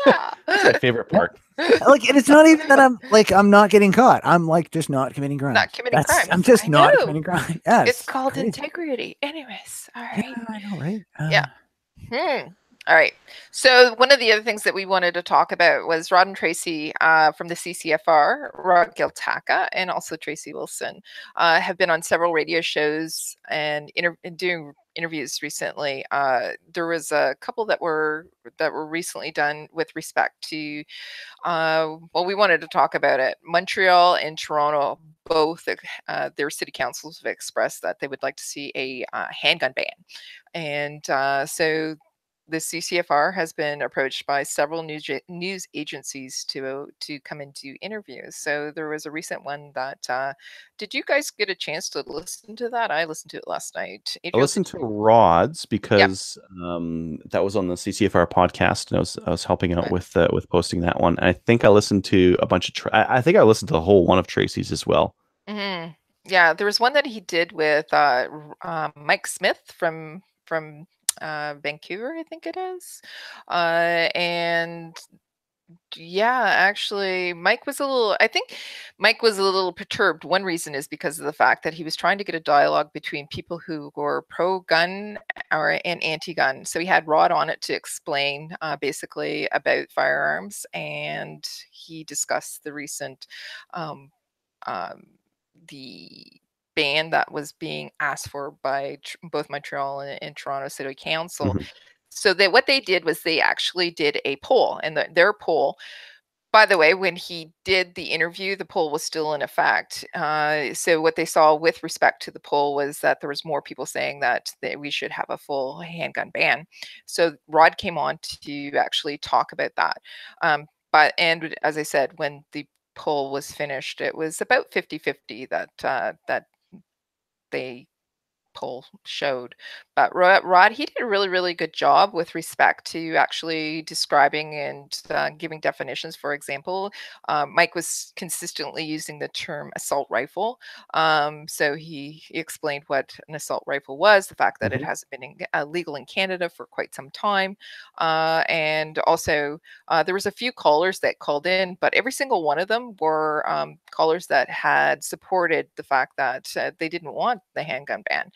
Yeah. That's my favorite part. And it's not even that I'm not getting caught. I'm just not committing crime. Not committing crime. I'm just not committing crime. Yeah. It's called integrity. Anyways. All right. Yeah, I know, right? Yeah. All right. So one of the other things that we wanted to talk about was Rod and Tracy from the CCFR, Rod Giltaca, and also Tracy Wilson have been on several radio shows and doing interviews recently. There was a couple that were recently done with respect to, we wanted to talk about it. Montreal and Toronto, both their city councils have expressed that they would like to see a handgun ban. And so the CCFR has been approached by several news agencies to come and do interviews. So there was a recent one that did you guys get a chance to listen to that? I listened to it last night. I listened to Rod's because that was on the CCFR podcast, and I was helping out with posting that one. And I think I listened to a bunch of I think I listened to the whole one of Tracy's as well. Mm-hmm. Yeah, there was one that he did with Mike Smith from Vancouver, I think it is. And yeah, actually, Mike was a little perturbed. One reason is because of the fact that he was trying to get a dialogue between people who were pro-gun and anti-gun. So he had Rod on it to explain basically about firearms, and he discussed the recent the ban that was being asked for by both Montreal and Toronto City Council. So what they did was they actually did a poll, and their poll, by the way, when he did the interview, the poll was still in effect. So what they saw with respect to the poll was that there was more people saying that we should have a full handgun ban. So Rod came on to actually talk about that. And as I said, when the poll was finished, it was about 50-50 that they poll showed. But Rod, he did a really, really good job with respect to actually describing and giving definitions. For example, Mike was consistently using the term assault rifle. So he explained what an assault rifle was, the fact that it hasn't been legal in Canada for quite some time. And also there was a few callers that called in, but every single one of them were callers that had supported the fact that they didn't want the handgun ban.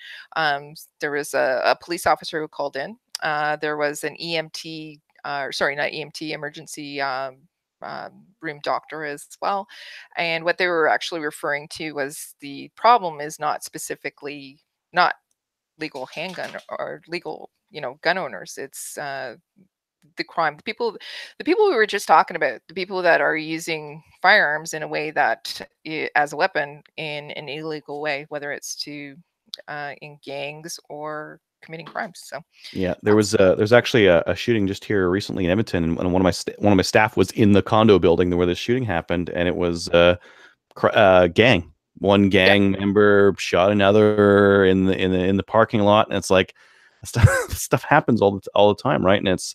There was a police officer who called in. There was an EMT, not EMT, emergency room doctor as well. And what they were actually referring to was the problem is not specifically not legal handgun or legal, gun owners. It's the crime, the people we were just talking about, the people that are using firearms in a way that as a weapon in an illegal way, whether it's to in gangs or committing crimes. So yeah, there's actually a shooting just here recently in Edmonton, and one of my staff was in the condo building where this shooting happened, and it was gang. One gang member shot another in the parking lot, and it's like stuff happens all the time, right? And it's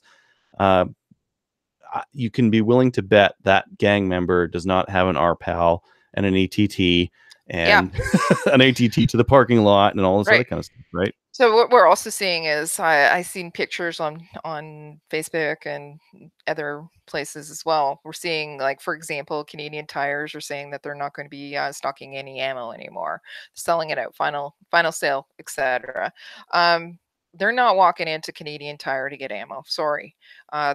you can be willing to bet that gang member does not have an RPAL and an ATT and an ATT to the parking lot and all this other kind of stuff, right? So what we're also seeing is I seen pictures on Facebook and other places as well. We're seeing, like, for example, Canadian Tires are saying that they're not going to be stocking any ammo anymore, selling it out, final sale, etc. they're not walking into Canadian Tire to get ammo. Sorry,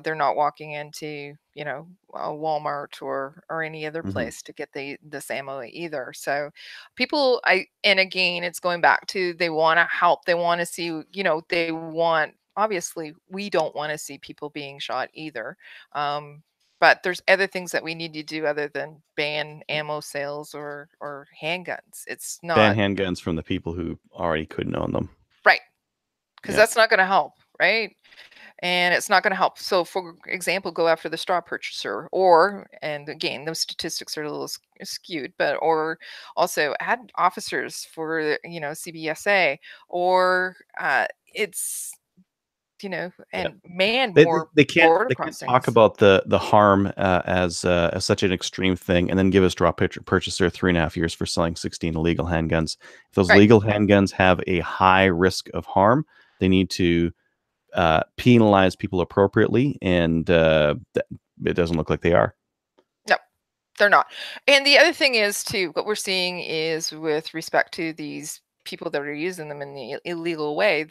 they're not walking into a Walmart or any other place to get this ammo either. So people, and again, it's going back to they want to help. They want to see, they want. Obviously, we don't want to see people being shot either. But there's other things that we need to do other than ban ammo sales or handguns. It's ban not handguns from the people who already couldn't own them. right. Because that's not going to help, right? And it's not going to help. So, for example, go after the straw purchaser, and again, those statistics are a little skewed, but or also add officers for CBSA, or it's and man, more they can't crossings. Talk about the harm as such an extreme thing, and then give a straw purchaser 3.5 years for selling 16 illegal handguns. If those legal handguns have a high risk of harm, they need to penalize people appropriately, and it doesn't look like they are. No, they're not. And the other thing is too, what we're seeing is with respect to these people that are using them in the illegal way,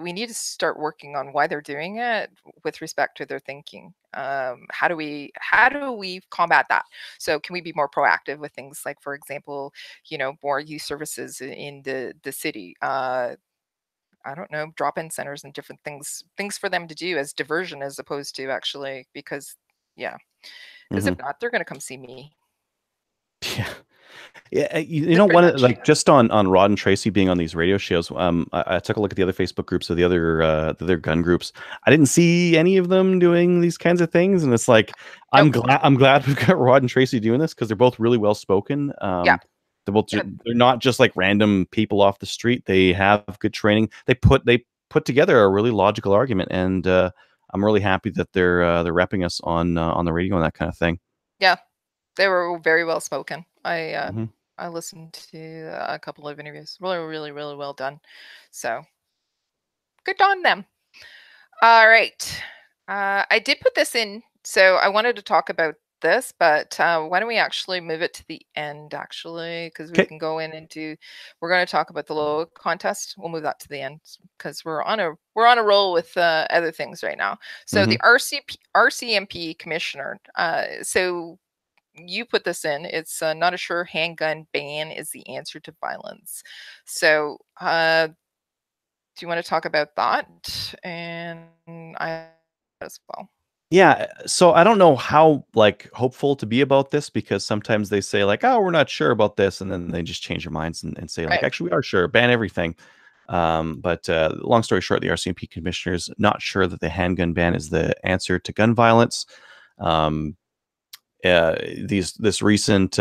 we need to start working on why they're doing it with respect to their thinking. How do we combat that? So can we be more proactive with things like, for example, more youth services in the city? I don't know, drop-in centers and different things for them to do as diversion, as opposed to actually, because if not, they're going to come see me. Yeah. Yeah, just on Rod and Tracy being on these radio shows, I took a look at the other Facebook groups of the other gun groups. I didn't see any of them doing these kinds of things, and it's like I'm glad we've got Rod and Tracy doing this, because they're both really well spoken. They're not just like random people off the street. They have good training. They put together a really logical argument, and I'm really happy that they're repping us on the radio and that kind of thing. Yeah, they were very well spoken. I listened to a couple of interviews. Really, really, really well done. So good on them. All right. I did put this in, so I wanted to talk about this, but why don't we actually move it to the end, actually, because we can go in and we're going to talk about the LOA contest. We'll move that to the end, because we're on a roll with other things right now. So the RCMP commissioner, so you put this in, it's not a sure handgun ban is the answer to violence. So do you want to talk about that? And I as well. Yeah, so I don't know how hopeful to be about this, because sometimes they say like, oh, we're not sure about this, and then they just change their minds and say like, actually, we are sure, ban everything. But long story short, the RCMP commissioner's not sure that the handgun ban is the answer to gun violence. This recent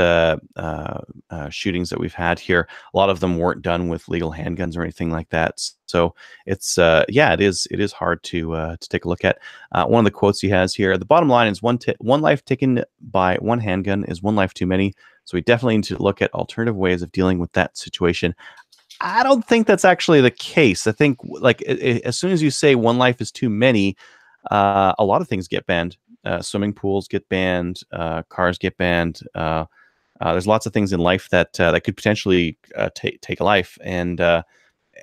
shootings that we've had here, a lot of them weren't done with legal handguns or anything like that. So it's it is hard to take a look at. One of the quotes he has here: the bottom line is one life taken by one handgun is one life too many. So we definitely need to look at alternative ways of dealing with that situation. I don't think that's actually the case. I think as soon as you say one life is too many, a lot of things get banned. Swimming pools get banned, cars get banned. There's lots of things in life that could potentially take a life, and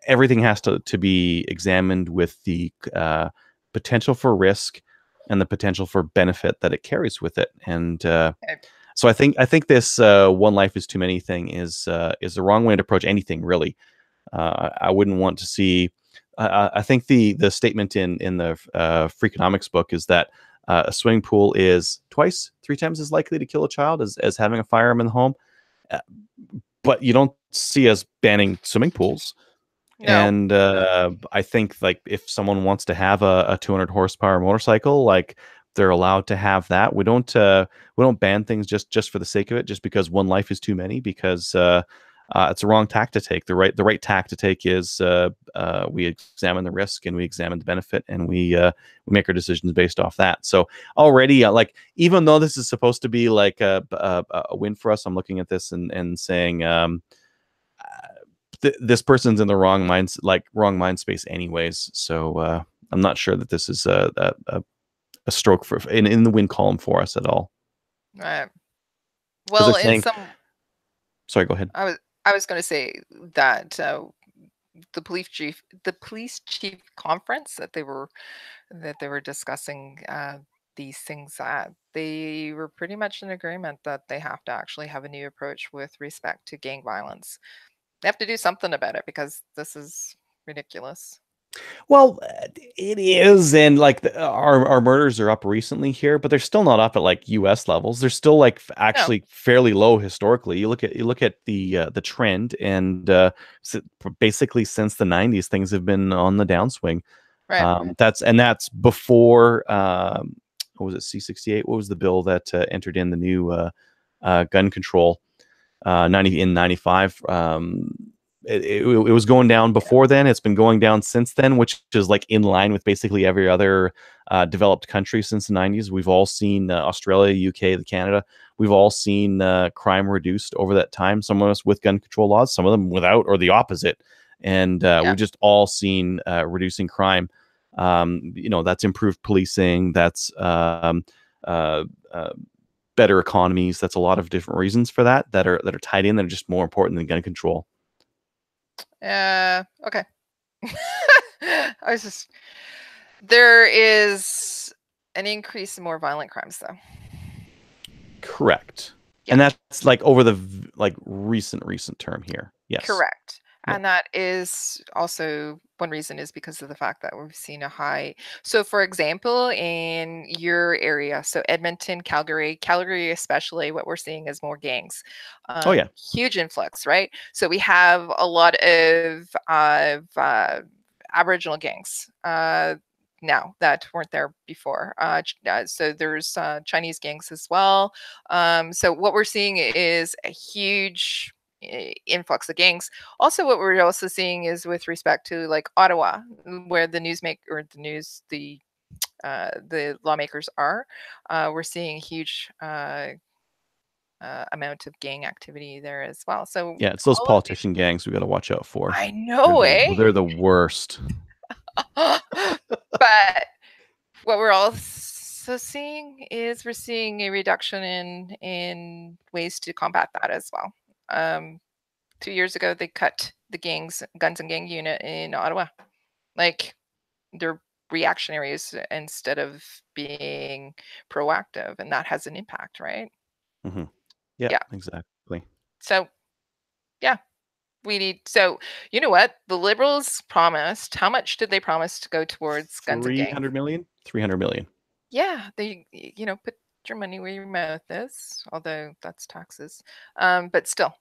everything has to be examined with the potential for risk and the potential for benefit that it carries with it. And so I think this one life is too many thing is the wrong way to approach anything, really. I wouldn't want to see. I think the statement in the Freakonomics book is that a swimming pool is 3 times as likely to kill a child as having a firearm in the home. But you don't see us banning swimming pools. No. And I think if someone wants to have a 200 horsepower motorcycle, they're allowed to have that. We don't ban things just for the sake of it, just because one life is too many, because it's a wrong tack to take. The right tack to take is we examine the risk and we examine the benefit, and we make our decisions based off that. So already, even though this is supposed to be a win for us, I'm looking at this and saying this person's in the wrong mind space anyways. So I'm not sure that this is a stroke in the win column for us at all. Right. Well, sorry, go ahead. I was going to say that the police chief conference that they were discussing these things at, they were pretty much in agreement that they have to actually have a new approach with respect to gang violence. They have to do something about it because this is ridiculous. Well, it is, and like our murders are up recently here, but they're still not up at like U.S. levels. They're still like actually fairly low historically. You look at the trend, and basically since the 90s, things have been on the downswing. Right. That's before what was it, C-68? What was the bill that entered in the new gun control in 95? It was going down before then. It's been going down since then, which is like in line with basically every other developed country since the 90s. We've all seen Australia, UK, Canada. We've all seen crime reduced over that time. Some of us with gun control laws, some of them without, or the opposite. And we've just all seen reducing crime. That's improved policing. That's better economies. That's a lot of different reasons for that are tied in that are just more important than gun control. Okay. There is an increase in more violent crimes, though. Correct. Yeah. And that's like over the recent term here. Yes. Correct. Yeah. And that is also one reason is because of the fact that we've seen a high. So, for example, in your area, so Edmonton, Calgary especially, what we're seeing is more gangs. Huge influx, right? So we have a lot of Aboriginal gangs now that weren't there before. So there's Chinese gangs as well. So what we're seeing is a huge influx of gangs. Also, what we're also seeing is with respect to like Ottawa, where the lawmakers are, we're seeing huge amount of gang activity there as well. So yeah, it's those politician gangs we got to watch out for. I know, they're the worst. But what we're also seeing is we're seeing a reduction in ways to combat that as well. 2 years ago, they cut the guns and gang unit in Ottawa. Like, they're reactionaries instead of being proactive, and that has an impact, right? Mm-hmm. Yeah, exactly. So, yeah, so you know what? The Liberals promised, how much did they promise to go towards guns and gangs? 300 million? 300 million. Yeah, they, put your money where your mouth is, although that's taxes. But still,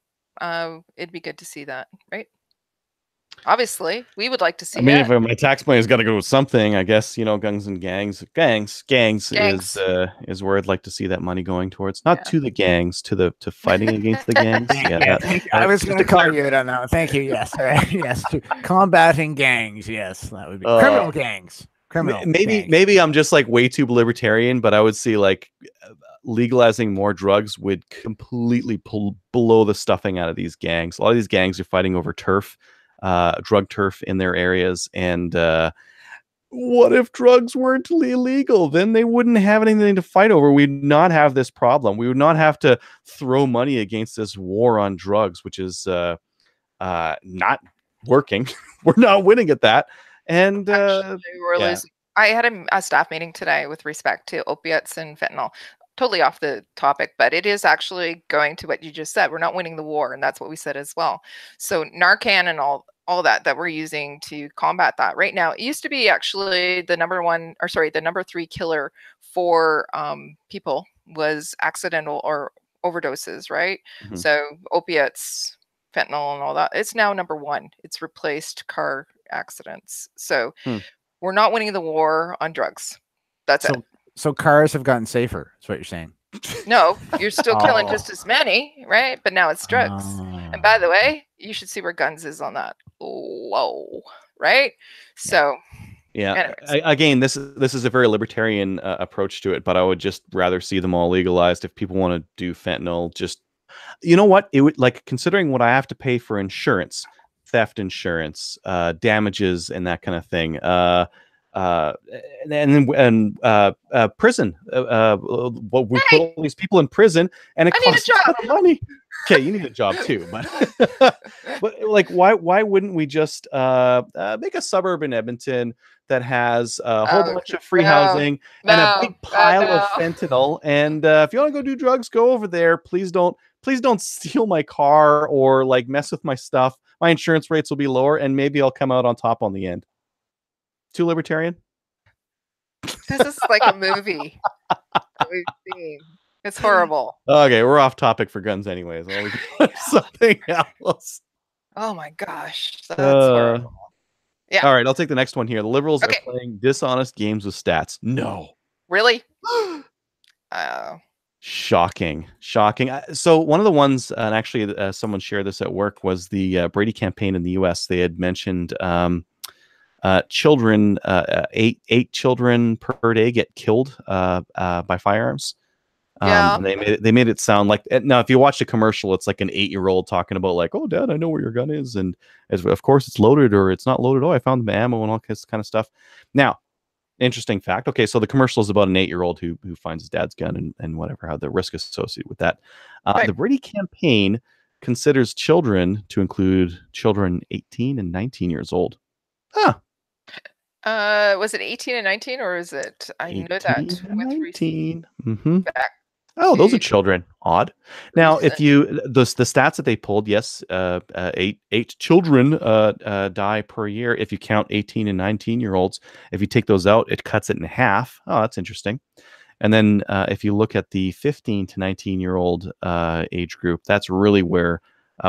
it'd be good to see that, right? Obviously, we would like to see. I mean, if my tax money has got to go with something, I guess guns and gangs is where I'd like to see that money going towards. Not to the gangs, to fighting against the gangs. Yeah, I was going to call you on that. Thank you. Yes, yes, to combating gangs. Yes, that would be criminal gangs. Maybe I'm just like way too libertarian, but I would see like legalizing more drugs would completely blow the stuffing out of these gangs. A lot of these gangs are fighting over turf. Drug turf in their areas, and what if drugs weren't illegal? Then they wouldn't have anything to fight over. We'd not have this problem. We would not have to throw money against this war on drugs, which is not working. We're not winning at that. And actually, we're losing. I had a staff meeting today with respect to opiates and fentanyl. Totally off the topic, but it is actually going to what you just said. We're not winning the war, and that's what we said as well. So Narcan and all that we're using to combat that right now, it used to be actually the number 3 killer for people was accidental or overdoses, right? Mm-hmm. So opiates, fentanyl, and all that. It's now number 1. It's replaced car accidents. So we're not winning the war on drugs. That's it. So cars have gotten safer. That's what you're saying. No, you're still killing just as many, right? But now it's drugs. And by the way, you should see where guns is on that low, right? So, yeah. Again, this is a very libertarian approach to it, but I would just rather see them all legalized. If people want to do fentanyl, just what it would like considering what I have to pay for insurance, theft insurance, damages, and that kind of thing. And prison. We put all these people in prison, and it costs a lot of money. Okay, you need a job too, but like, why wouldn't we just make a suburb in Edmonton that has a whole bunch of free housing and a big pile of fentanyl? And if you want to go do drugs, go over there. Please don't steal my car or like mess with my stuff. My insurance rates will be lower, and maybe I'll come out on top on the end. Too libertarian? This is like a movie that we've seen. It's horrible. Okay, we're off topic for guns anyways. Something else. Oh my gosh. That's horrible. Yeah. All right, I'll take the next one here. The Liberals are playing dishonest games with stats. No. Really? Shocking. So one of the ones, and actually someone shared this at work, was the Brady campaign in the U.S. They had mentioned children, eight children per day get killed by firearms. And they made it sound like, now if you watch the commercial, it's like an 8-year-old talking about like, oh, Dad, I know where your gun is, and of course it's loaded or it's not loaded. Oh, I found the ammo and all this kind of stuff. Now, interesting fact. Okay, so the commercial is about an 8-year-old who finds his dad's gun and whatever, how the risk associated with that. The Brady campaign considers children to include children 18 and 19 years old. Huh. Was it 18 and 19, or is it? I know that with 19. Oh, those are children. Odd. Now, if you the stats that they pulled, yes, eight children die per year. If you count 18 and 19-year-olds, if you take those out, it cuts it in half. Oh, that's interesting. And then if you look at the 15 to 19-year-old age group, that's really where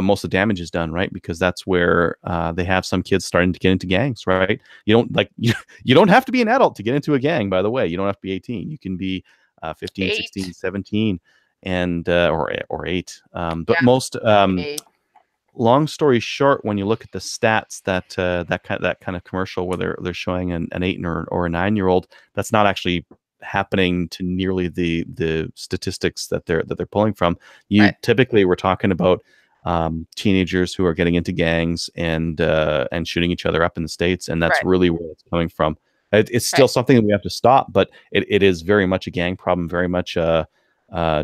most of the damage is done, right? Because that's where they have some kids starting to get into gangs, right? You don't have to be an adult to get into a gang, by the way. You don't have to be 18. You can be 15, 16, 17, and or 8. But most long story short, when you look at the stats that kind of commercial where they're showing an 8 or a 9-year-old, that's not actually happening to nearly the statistics that they're pulling from. Typically we're talking about teenagers who are getting into gangs and shooting each other up in the States, and that's really where it's coming from. It's still something that we have to stop, but it is very much a gang problem, very much a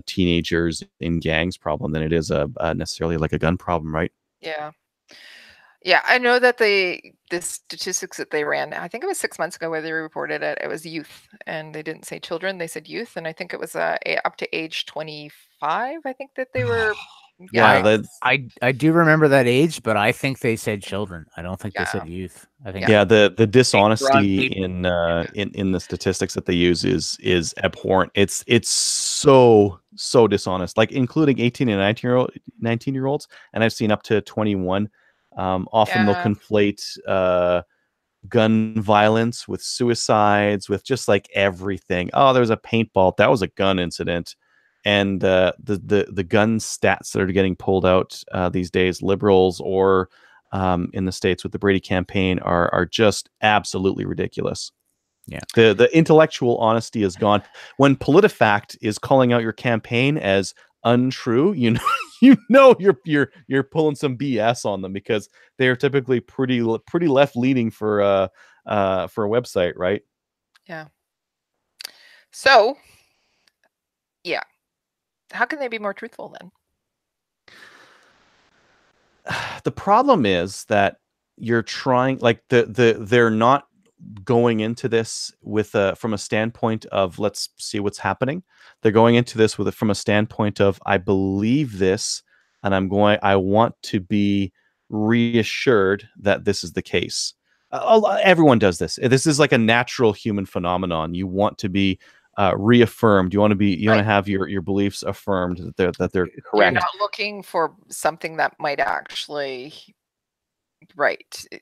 teenagers in gangs problem than it is necessarily like a gun problem, right? Yeah, I know that the statistics that they ran, I think it was 6 months ago where they reported it. It was youth, and they didn't say children; they said youth, and I think it was up to age 25. I think that they were. Yeah, I do remember that age, but I think they said children. I don't think they said youth. I think the dishonesty in the statistics that they use is abhorrent. It's so dishonest, like including 18 and 19-year-olds, and I've seen up to 21. Often they'll conflate gun violence with suicides, with just like everything. Oh, there was a paintball. That was a gun incident. And the gun stats that are getting pulled out these days, Liberals or in the States with the Brady campaign, are just absolutely ridiculous. Yeah, the intellectual honesty is gone. When PolitiFact is calling out your campaign as untrue, you know you're pulling some BS on them, because they are typically pretty left leaning for a website, right? Yeah. So, yeah. How can they be more truthful then? The problem is that you're trying, like they're not going into this with from a standpoint of let's see what's happening. They're going into this from a standpoint of I believe this, and I want to be reassured that this is the case. Everyone does this. This is like a natural human phenomenon. You want to be reaffirmed. You want to have your beliefs affirmed that they're correct. You're not looking for something that might actually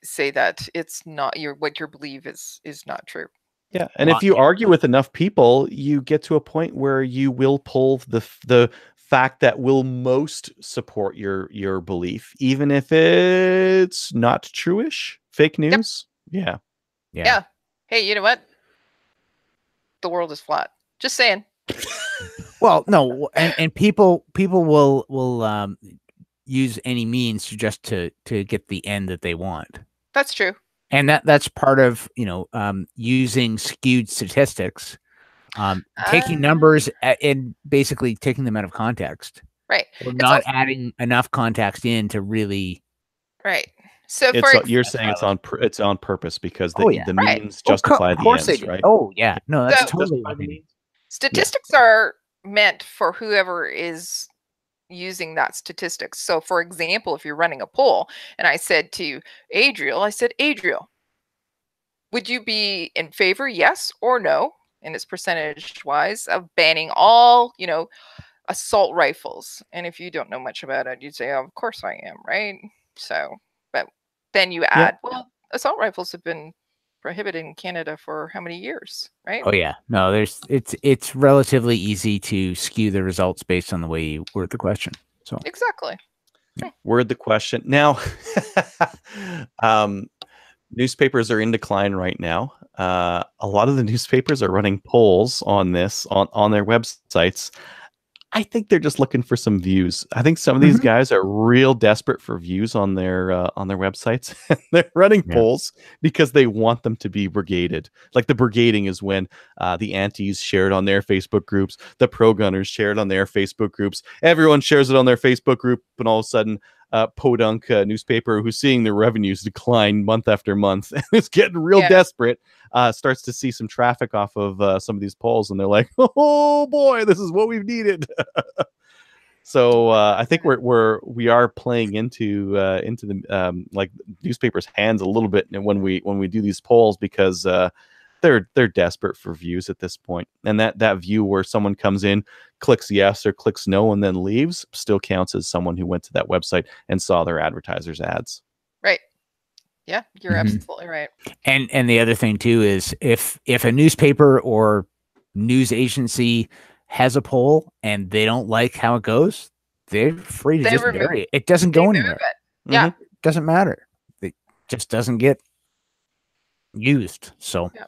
say that it's not what you believe is not true. Yeah, and if you argue with enough people, you get to a point where you will pull the fact that will most support your belief, even if it's not true-ish, fake news. Yep. Yeah. Hey, you know what? The world is flat. Just saying. Well, no, and people will use any means to get the end that they want. That's true. And that's part of using skewed statistics, taking numbers and basically taking them out of context. Right. We're not adding enough context in to really. Right. So you're saying it's on purpose because the right. means justify the ends, right? Oh yeah, no, that's totally what I mean. Statistics are meant for whoever is using that statistics. So for example, if you're running a poll and I said to Adriel, Adriel, would you be in favor, yes or no, and it's percentage wise, of banning all, assault rifles? And if you don't know much about it, you'd say, oh, of course I am, right? So, but then you add, well, assault rifles have been prohibited in Canada for how many years, right? Oh yeah, no, it's relatively easy to skew the results based on the way you word the question. So exactly. Word the question. Now, newspapers are in decline right now. A lot of the newspapers are running polls on this on their websites. I think they're just looking for some views. I think some of these guys are real desperate for views on their websites. They're running polls because they want them to be brigaded. Like the brigading is when the antis share it on their Facebook groups, the pro-gunners share it on their Facebook groups. Everyone shares it on their Facebook group, and all of a sudden, Podunk newspaper, who's seeing their revenues decline month after month and is getting real desperate, starts to see some traffic off of some of these polls, and they're like, "Oh boy, this is what we've needed." So I think we are playing into the like newspapers' hands a little bit when we do these polls, because they're desperate for views at this point, and that view where someone comes in, clicks yes or clicks no, and then leaves still counts as someone who went to that website and saw their advertisers' ads. Right. Yeah, you're absolutely right. And the other thing too is if a newspaper or news agency has a poll and they don't like how it goes, they're free to just bury it. It doesn't go anywhere. Yeah, it doesn't matter. It just doesn't get used. So yeah.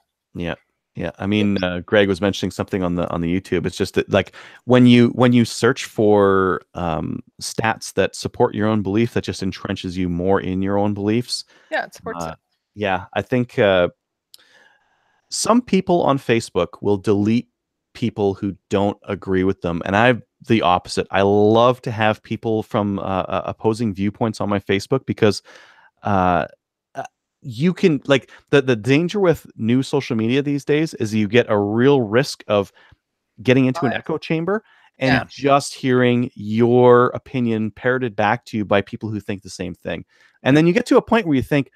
I mean, Greg was mentioning something on the YouTube. It's just that, like, when you search for stats that support your own belief, that just entrenches you more in your own beliefs. Yeah, it supports it. Yeah, I think some people on Facebook will delete people who don't agree with them, and I'm the opposite. I love to have people from opposing viewpoints on my Facebook, because you can, like, the danger with new social media these days is you get a real risk of getting into an echo chamber and just hearing your opinion parroted back to you by people who think the same thing. And then you get to a point where you think,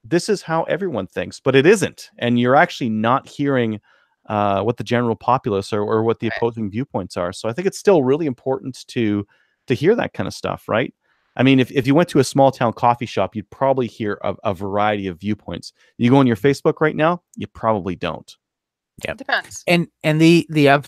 this is how everyone thinks, but it isn't. And you're actually not hearing what the general populace or what the opposing viewpoints are. So I think it's still really important to hear that kind of stuff, right? I mean, if you went to a small town coffee shop, you'd probably hear a variety of viewpoints. You go on your Facebook right now, you probably don't. Yeah, it depends. And a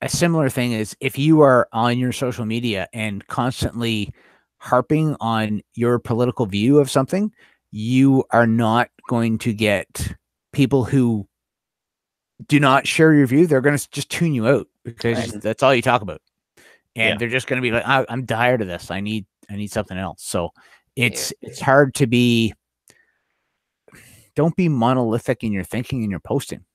similar thing is, if you are on your social media and constantly harping on your political view of something, you are not going to get people who do not share your view. They're going to just tune you out because that's all you talk about. And they're just going to be like, I'm tired of this. I need something else. So it's hard to be. Don't be monolithic in your thinking and your posting.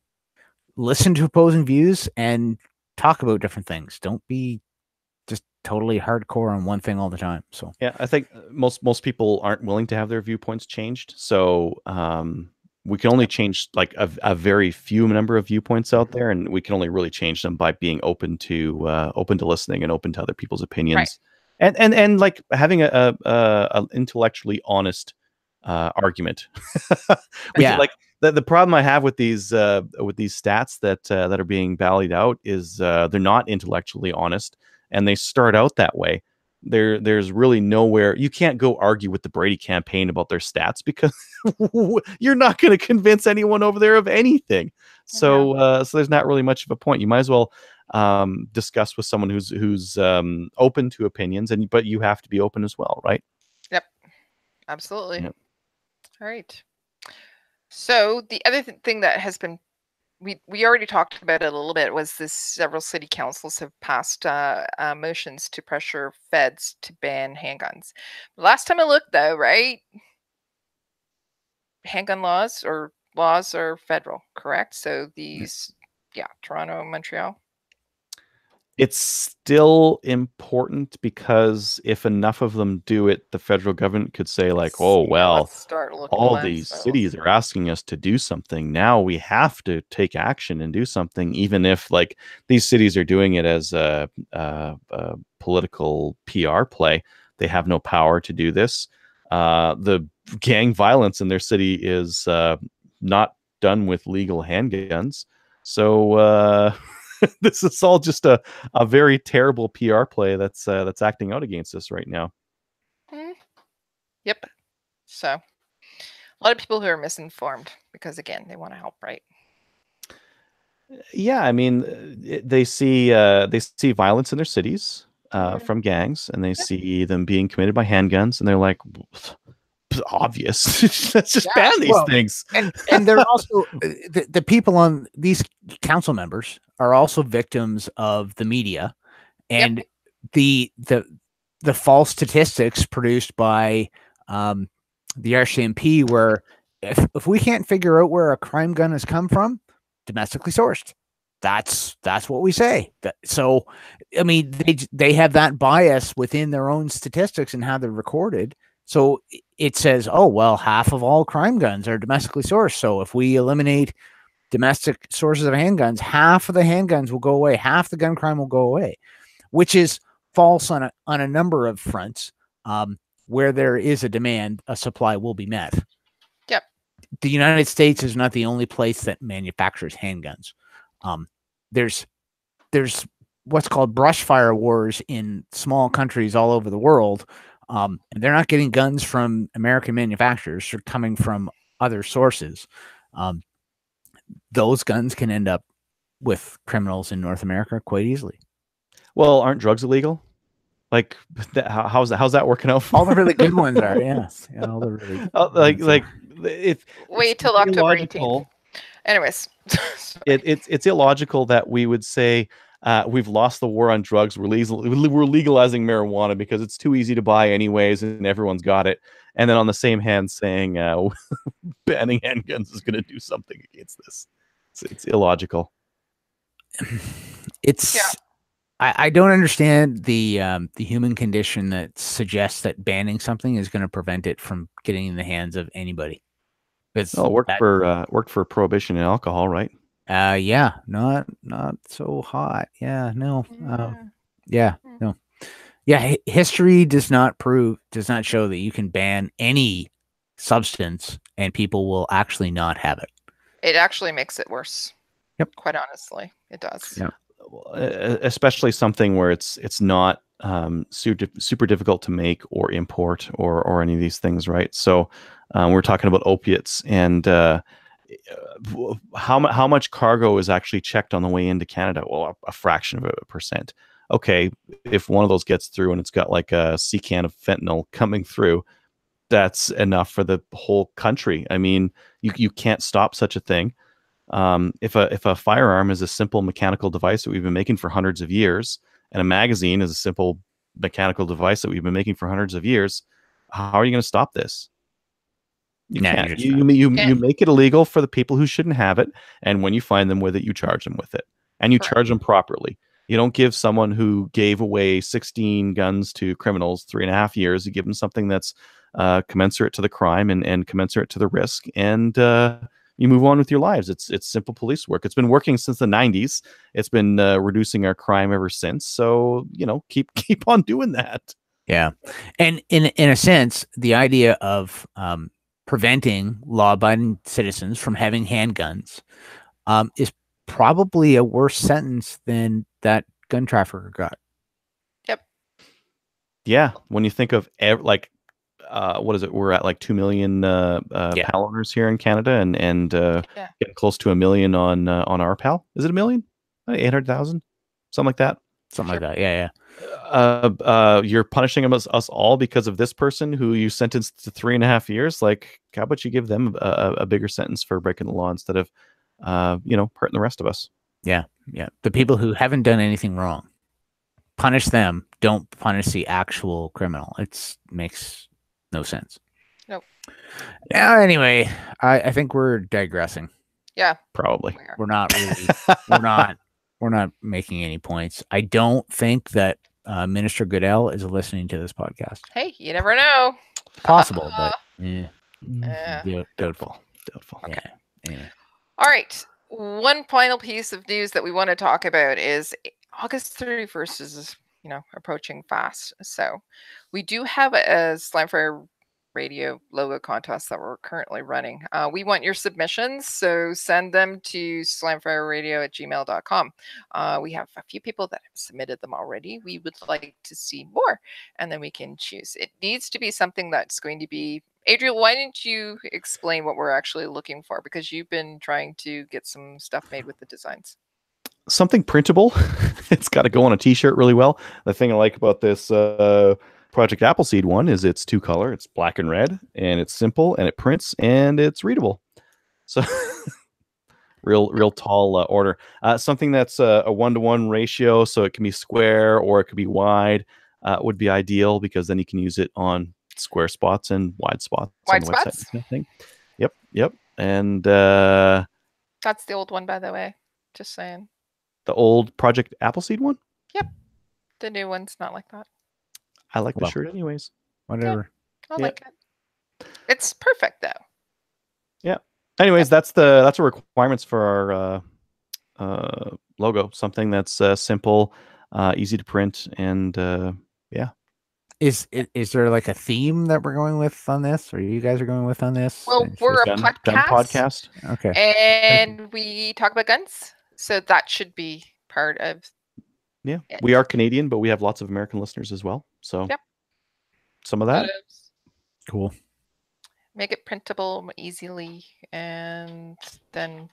Listen to opposing views and talk about different things. Don't be just totally hardcore on one thing all the time. So yeah, I think most people aren't willing to have their viewpoints changed. So we can only change like a very few number of viewpoints out there, and we can only really change them by being open to listening and open to other people's opinions, and like having a intellectually honest argument. Like the problem I have with these stats that are being ballied out is they're not intellectually honest, and they start out that way. There's really nowhere you can't go argue with the Brady campaign about their stats, because you're not going to convince anyone over there of anything. So so there's not really much of a point. You might as well discuss with someone who's open to opinions, but you have to be open as well, right? Yep, absolutely. Yep. All right. So the other thing that has been, we already talked about it a little bit, was this: several city councils have passed motions to pressure feds to ban handguns. Last time I looked, though, right, handgun laws are federal, correct? So these, Toronto, Montreal. It's still important because if enough of them do it, the federal government could say like, oh, well, let's start looking all at these landfills. cities are asking us to do something. Now we have to take action and do something, even if like these cities are doing it as a political PR play. They have no power to do this. The gang violence in their city is not done with legal handguns. So this is all just a very terrible PR play that's acting out against us right now. Yep. So a lot of people who are misinformed because, again, they want to help, right? Yeah, I mean, they see violence in their cities from gangs, and they see them being committed by handguns, and they're like, obvious. Let's just ban these things. And they're also the people on these council members are also victims of the media and the false statistics produced by the RCMP, where if we can't figure out where a crime gun has come from, domestically sourced. That's what we say. So, I mean, they have that bias within their own statistics and how they're recorded. So it says, oh, well, half of all crime guns are domestically sourced. So if we eliminate domestic sources of handguns, half of the handguns will go away. Half the gun crime will go away, which is false on a number of fronts. Where there is a demand, a supply will be met. Yep. The United States is not the only place that manufactures handguns. There's what's called brush fire wars in small countries all over the world. And they're not getting guns from American manufacturers. They're coming from other sources. Those guns can end up with criminals in North America quite easily. Well, aren't drugs illegal? Like, how's that working out? All the really good ones are, yes. Yeah, all the really wait till October 18th. Anyways, it's illogical that we would say we've lost the war on drugs. We're legalizing marijuana because it's too easy to buy anyways, and everyone's got it. And then on the same hand, saying banning handguns is going to do something against this. It's illogical. I don't understand the human condition that suggests that banning something is going to prevent it from getting in the hands of anybody. It worked for prohibition in alcohol, right? Yeah, not so hot. Yeah, no. No. Yeah, history does not show that you can ban any substance and people will actually not have it. It actually makes it worse. Yep. Quite honestly, it does. Yeah. Especially something where it's not super difficult to make or import or any of these things, right? So we're talking about opiates and how much cargo is actually checked on the way into Canada? Well, a fraction of a percent. Okay, if one of those gets through and it's got like a sea can of fentanyl coming through, that's enough for the whole country. I mean, you can't stop such a thing. If a firearm is a simple mechanical device that we've been making for hundreds of years, and a magazine is a simple mechanical device that we've been making for hundreds of years, how are you going to stop this? You can't. You make it illegal for the people who shouldn't have it, and when you find them with it, you charge them with it, and you charge them properly. You don't give someone who gave away 16 guns to criminals 3.5 years. You give them something that's commensurate to the crime and commensurate to the risk, and you move on with your lives. It's simple police work. It's been working since the 90s. It's been reducing our crime ever since. So, keep on doing that. Yeah. And in a sense, the idea of preventing law-abiding citizens from having handguns is probably a worse sentence than that gun trafficker got. Yep. Yeah. When you think of what is it? We're at like 2 million PAL owners here in Canada, and getting close to 1 million on our PAL. Is it 1 million? 800,000, something like that. Something like that. Yeah, you're punishing us all because of this person who you sentenced to 3.5 years. Like, how about you give them a bigger sentence for breaking the law instead of hurting the rest of us? Yeah. The people who haven't done anything wrong, punish them. Don't punish the actual criminal. It makes no sense. Nope. Yeah. Anyway, I think we're digressing. Yeah. Probably. We're not really. We're not making any points. I don't think that Minister Goodell is listening to this podcast. Hey, you never know. Possible, but Doubtful. Okay. Yeah. All right. One final piece of news that we want to talk about is August 31st is, approaching fast. So we do have a Slamfire Radio logo contest that we're currently running. We want your submissions, so send them to slamfireradio@gmail.com. We have a few people that have submitted them already. We would like to see more, and then we can choose. It needs to be something that's going to be... Adriel, why didn't you explain what we're actually looking for? Because you've been trying to get some stuff made with the designs. Something printable. It's got to go on a t-shirt really well. The thing I like about this Project Appleseed one is it's 2-color. It's black and red, and it's simple, and it prints, and it's readable. So real tall order. Something that's a 1-to-1 ratio, so it can be square or it could be wide. Would be ideal, because then you can use it on square spots and wide spots on the website. Kind of thing. Yep. And that's the old one, by the way. Just saying. The old Project Appleseed one? Yep. The new one's not like that. I like the shirt anyways. Whatever. Yeah, I like it. It's perfect though. Yeah. Anyways, that's the requirements for our logo. Something that's simple, easy to print, and yeah. Is there like a theme that we're going with on this, or you guys are going with on this? Well, we're a gun podcast. Okay. And we talk about guns, so that should be part of. Yeah, we are Canadian, but we have lots of American listeners as well. So some of that. Cool. Make it printable easily, and then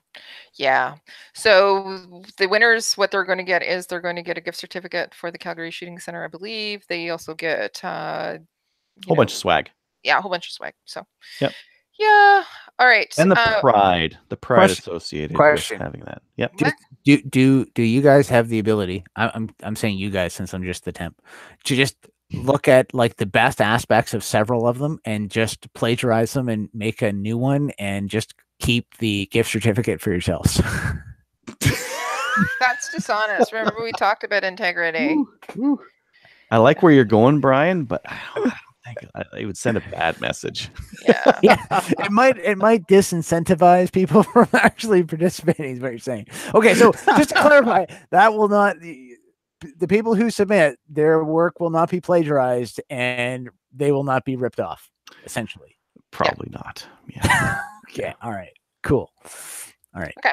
so the winners, what they're going to get is they're going to get a gift certificate for the Calgary Shooting Center, I believe. They also get a whole bunch of swag. Yeah, a whole bunch of swag. So yeah, all right. And the pride associated with having that. Yep. Do you guys have the ability? I'm saying you guys, since I'm just the temp, to just look at like the best aspects of several of them and just plagiarize them and make a new one and just keep the gift certificate for yourselves. That's dishonest. Remember, we talked about integrity. I like where you're going, Brian, but I don't think it would send a bad message. Yeah. It might disincentivize people from actually participating, is what you're saying. Okay, so just to clarify, that will not... The people who submit, their work will not be plagiarized, and they will not be ripped off, essentially. Probably not. Yeah. Okay. All right. Cool. All right. Okay.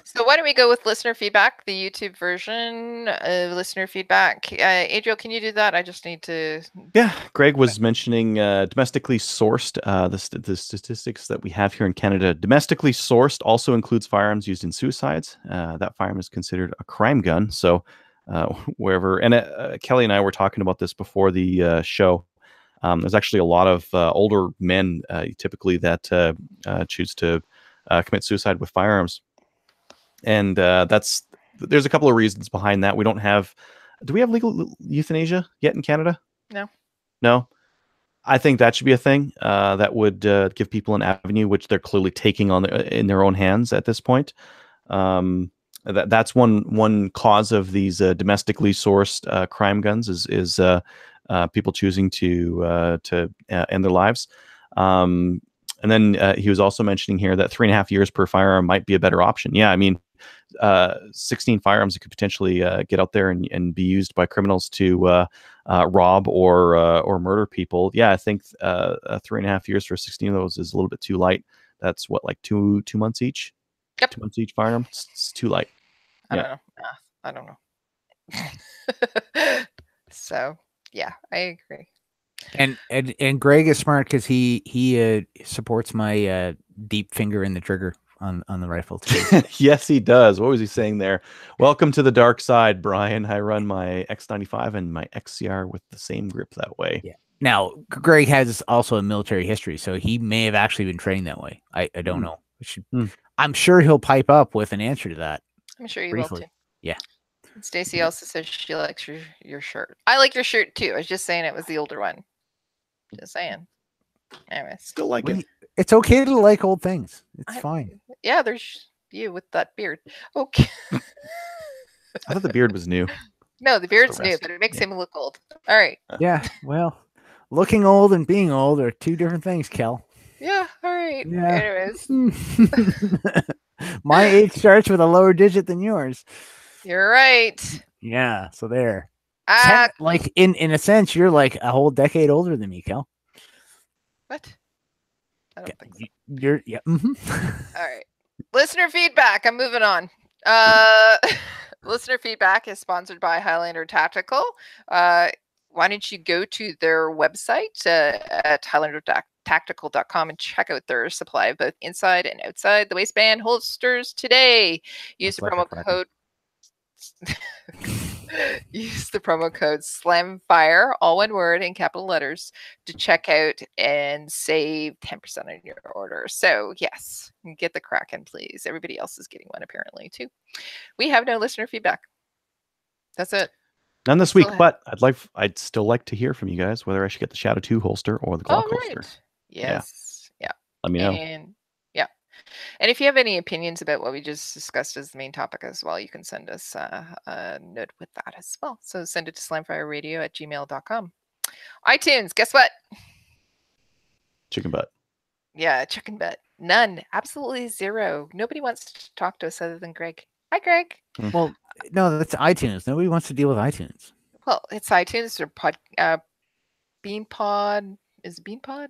So why don't we go with listener feedback, the YouTube version of listener feedback. Adriel, can you do that? I just need to... Yeah. Greg was mentioning domestically sourced, the statistics that we have here in Canada. Domestically sourced also includes firearms used in suicides. That firearm is considered a crime gun. So wherever, and Kelly and I were talking about this before the show. There's actually a lot of older men typically that choose to commit suicide with firearms, and there's a couple of reasons behind that. We don't have... Do we have legal euthanasia yet in Canada? No. I think that should be a thing that would give people an avenue, which they're clearly taking in their own hands at this point. That's one cause of these domestically sourced crime guns is people choosing to end their lives. And then he was also mentioning here that 3.5 years per firearm might be a better option. Yeah, I mean, 16 firearms that could potentially get out there and be used by criminals to rob or murder people. Yeah, I think 3.5 years for 16 of those is a little bit too light. That's what, like two months each? Yep. 2 months each firearm. It's too light. I don't know. So yeah, I agree. And Greg is smart because he supports my deep finger in the trigger on the rifle too. Yes, he does. What was he saying there? Welcome to the dark side, Brian. I run my X95 and my XCR with the same grip that way. Yeah. Now, Greg has also a military history, so he may have actually been trained that way. I don't know. I'm sure he'll pipe up with an answer to that. I'm sure you will too. Yeah. Stacy also says she likes your shirt. I like your shirt too. I was just saying it was the older one. Just saying. Anyways. Still like it. It's okay to like old things. It's fine. Yeah, there's you with that beard. Okay. I thought the beard was new. No, the beard's new, rest. but it makes him look old. All right. Yeah, well, looking old and being old are two different things, Kel. Yeah, all right. Yeah. Anyways. My age starts with a lower digit than yours. You're right. Yeah, so there. Ah, Like in a sense, you're like a whole decade older than me, Kel. what? I don't think so. You're yeah. All right. Listener feedback. I'm moving on. Listener feedback is sponsored by Highlander Tactical. Why don't you go to their website at highlandertactical.com and check out their supply of both inside and outside the waistband holsters today. Use the promo code. Use the promo code SLAMFIRE, all one word in capital letters, to check out and save 10% on your order. So yes, get the Kraken, please. Everybody else is getting one apparently too. We have no listener feedback. That's it. None this week, but I'd still like to hear from you guys whether I should get the Shadow 2 holster or the Glock holster. Yes. Yeah. Let me know. And if you have any opinions about what we just discussed as the main topic as well, you can send us a note with that as well. So send it to slamfireradio@gmail.com. iTunes, guess what? Chicken butt. Yeah, chicken butt. None. Absolutely zero. Nobody wants to talk to us other than Greg. Hi, Greg. Well, no, that's iTunes. Nobody wants to deal with iTunes. Well, it's iTunes or BeanPod. Is it BeanPod?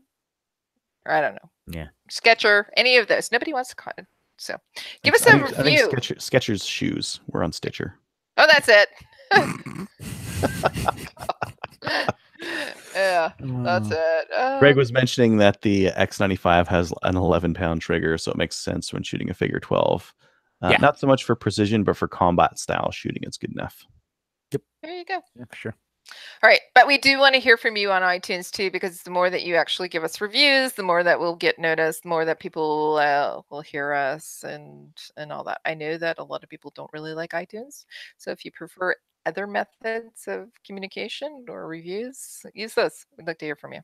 Or I don't know. Yeah. Sketcher. Any of those. Nobody wants to call it. So give us a review. I think Skechers shoes were on Stitcher. Oh, that's it. Yeah, that's it. Greg was mentioning that the X95 has an 11-pound trigger, so it makes sense when shooting a figure 12. Not so much for precision, but for combat style shooting, it's good enough. Yep. There you go. Yeah, for sure. All right, but we do want to hear from you on iTunes too, because the more that you actually give us reviews, the more that we'll get noticed, the more that people will hear us and all that. I know that a lot of people don't really like iTunes, so if you prefer other methods of communication or reviews, use those. We'd like to hear from you.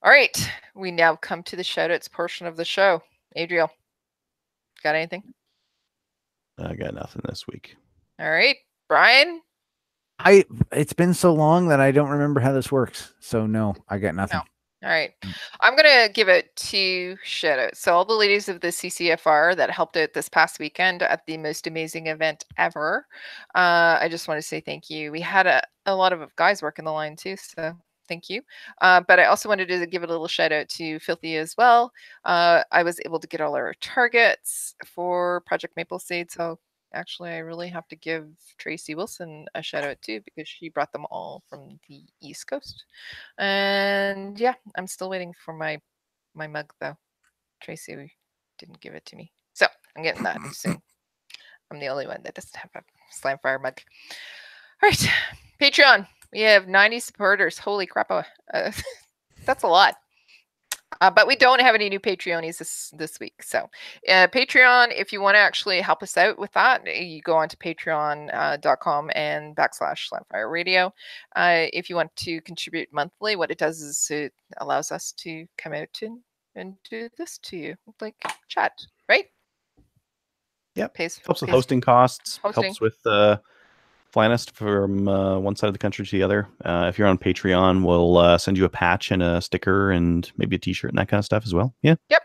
All right, we now come to the shoutouts portion of the show. Adriel, got anything? I got nothing this week. All right, Brian. It's been so long that I don't remember how this works. So no, I got nothing. No. All right. I'm going to give it 2 shout outs. So all the ladies of the CCFR that helped out this past weekend at the most amazing event ever. I just want to say thank you. We had a lot of guys working the line too. So thank you. But I also wanted to give a little shout out to Filthy as well. I was able to get all our targets for Project Maple Seed. So actually, I really have to give Tracy Wilson a shout out too, because she brought them all from the East Coast. And yeah, I'm still waiting for my mug though. Tracy didn't give it to me, so I'm getting that soon. I'm the only one that doesn't have a Slamfire mug. All right, Patreon. We have 90 supporters. Holy crap! That's a lot. But we don't have any new Patreonies this week. So Patreon, if you want to actually help us out with that, you go on to patreon.com and /Slamfire Radio. If you want to contribute monthly, what it does is it allows us to come out and do this to you, like chat, right? Yep. Helps with hosting costs. Helps with flying from one side of the country to the other. If you're on Patreon, we'll send you a patch and a sticker and maybe a t-shirt and that kind of stuff as well. Yeah. Yep.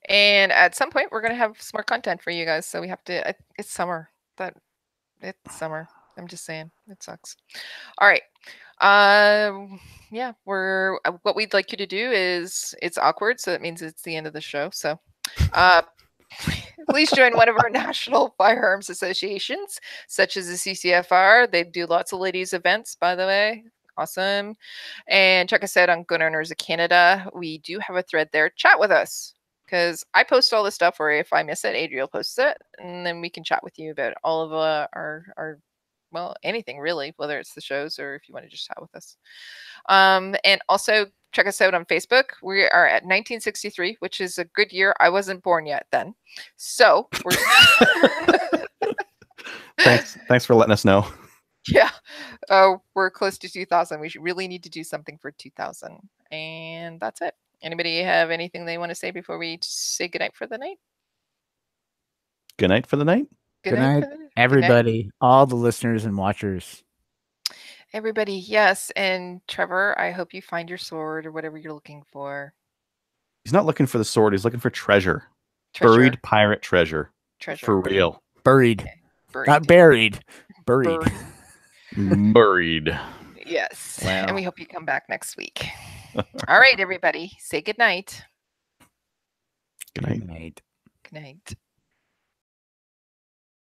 And at some point, we're going to have some more content for you guys. So we have to, it's summer. It's summer. I'm just saying, it sucks. All right. Yeah, what we'd like you to do is, it's awkward. So that means it's the end of the show. So, please join one of our national firearms associations, such as the CCFR. They do lots of ladies events, by the way. Awesome. And check us out on Gun Owners of Canada. We do have a thread there. Chat with us, because I post all this stuff, or if I miss it, Adriel posts it, and then we can chat with you about all of our well, anything really, whether it's the shows or if you want to just chat with us. And also check us out on Facebook. We are at 1963, which is a good year. I wasn't born yet then. So thanks for letting us know. Yeah. We're close to 2000. We really need to do something for 2000. And that's it. Anybody have anything they want to say before we say goodnight for the night? Good night for the night? Good night, everybody, all the listeners and watchers. Everybody, yes. And Trevor, I hope you find your sword or whatever you're looking for. He's not looking for the sword. He's looking for treasure. Buried pirate treasure. For real. Buried. Okay. Buried. Not buried. Buried. Buried. Yes. Wow. And we hope you come back next week. All right, everybody. Say good night. Good night. Good night. Good night.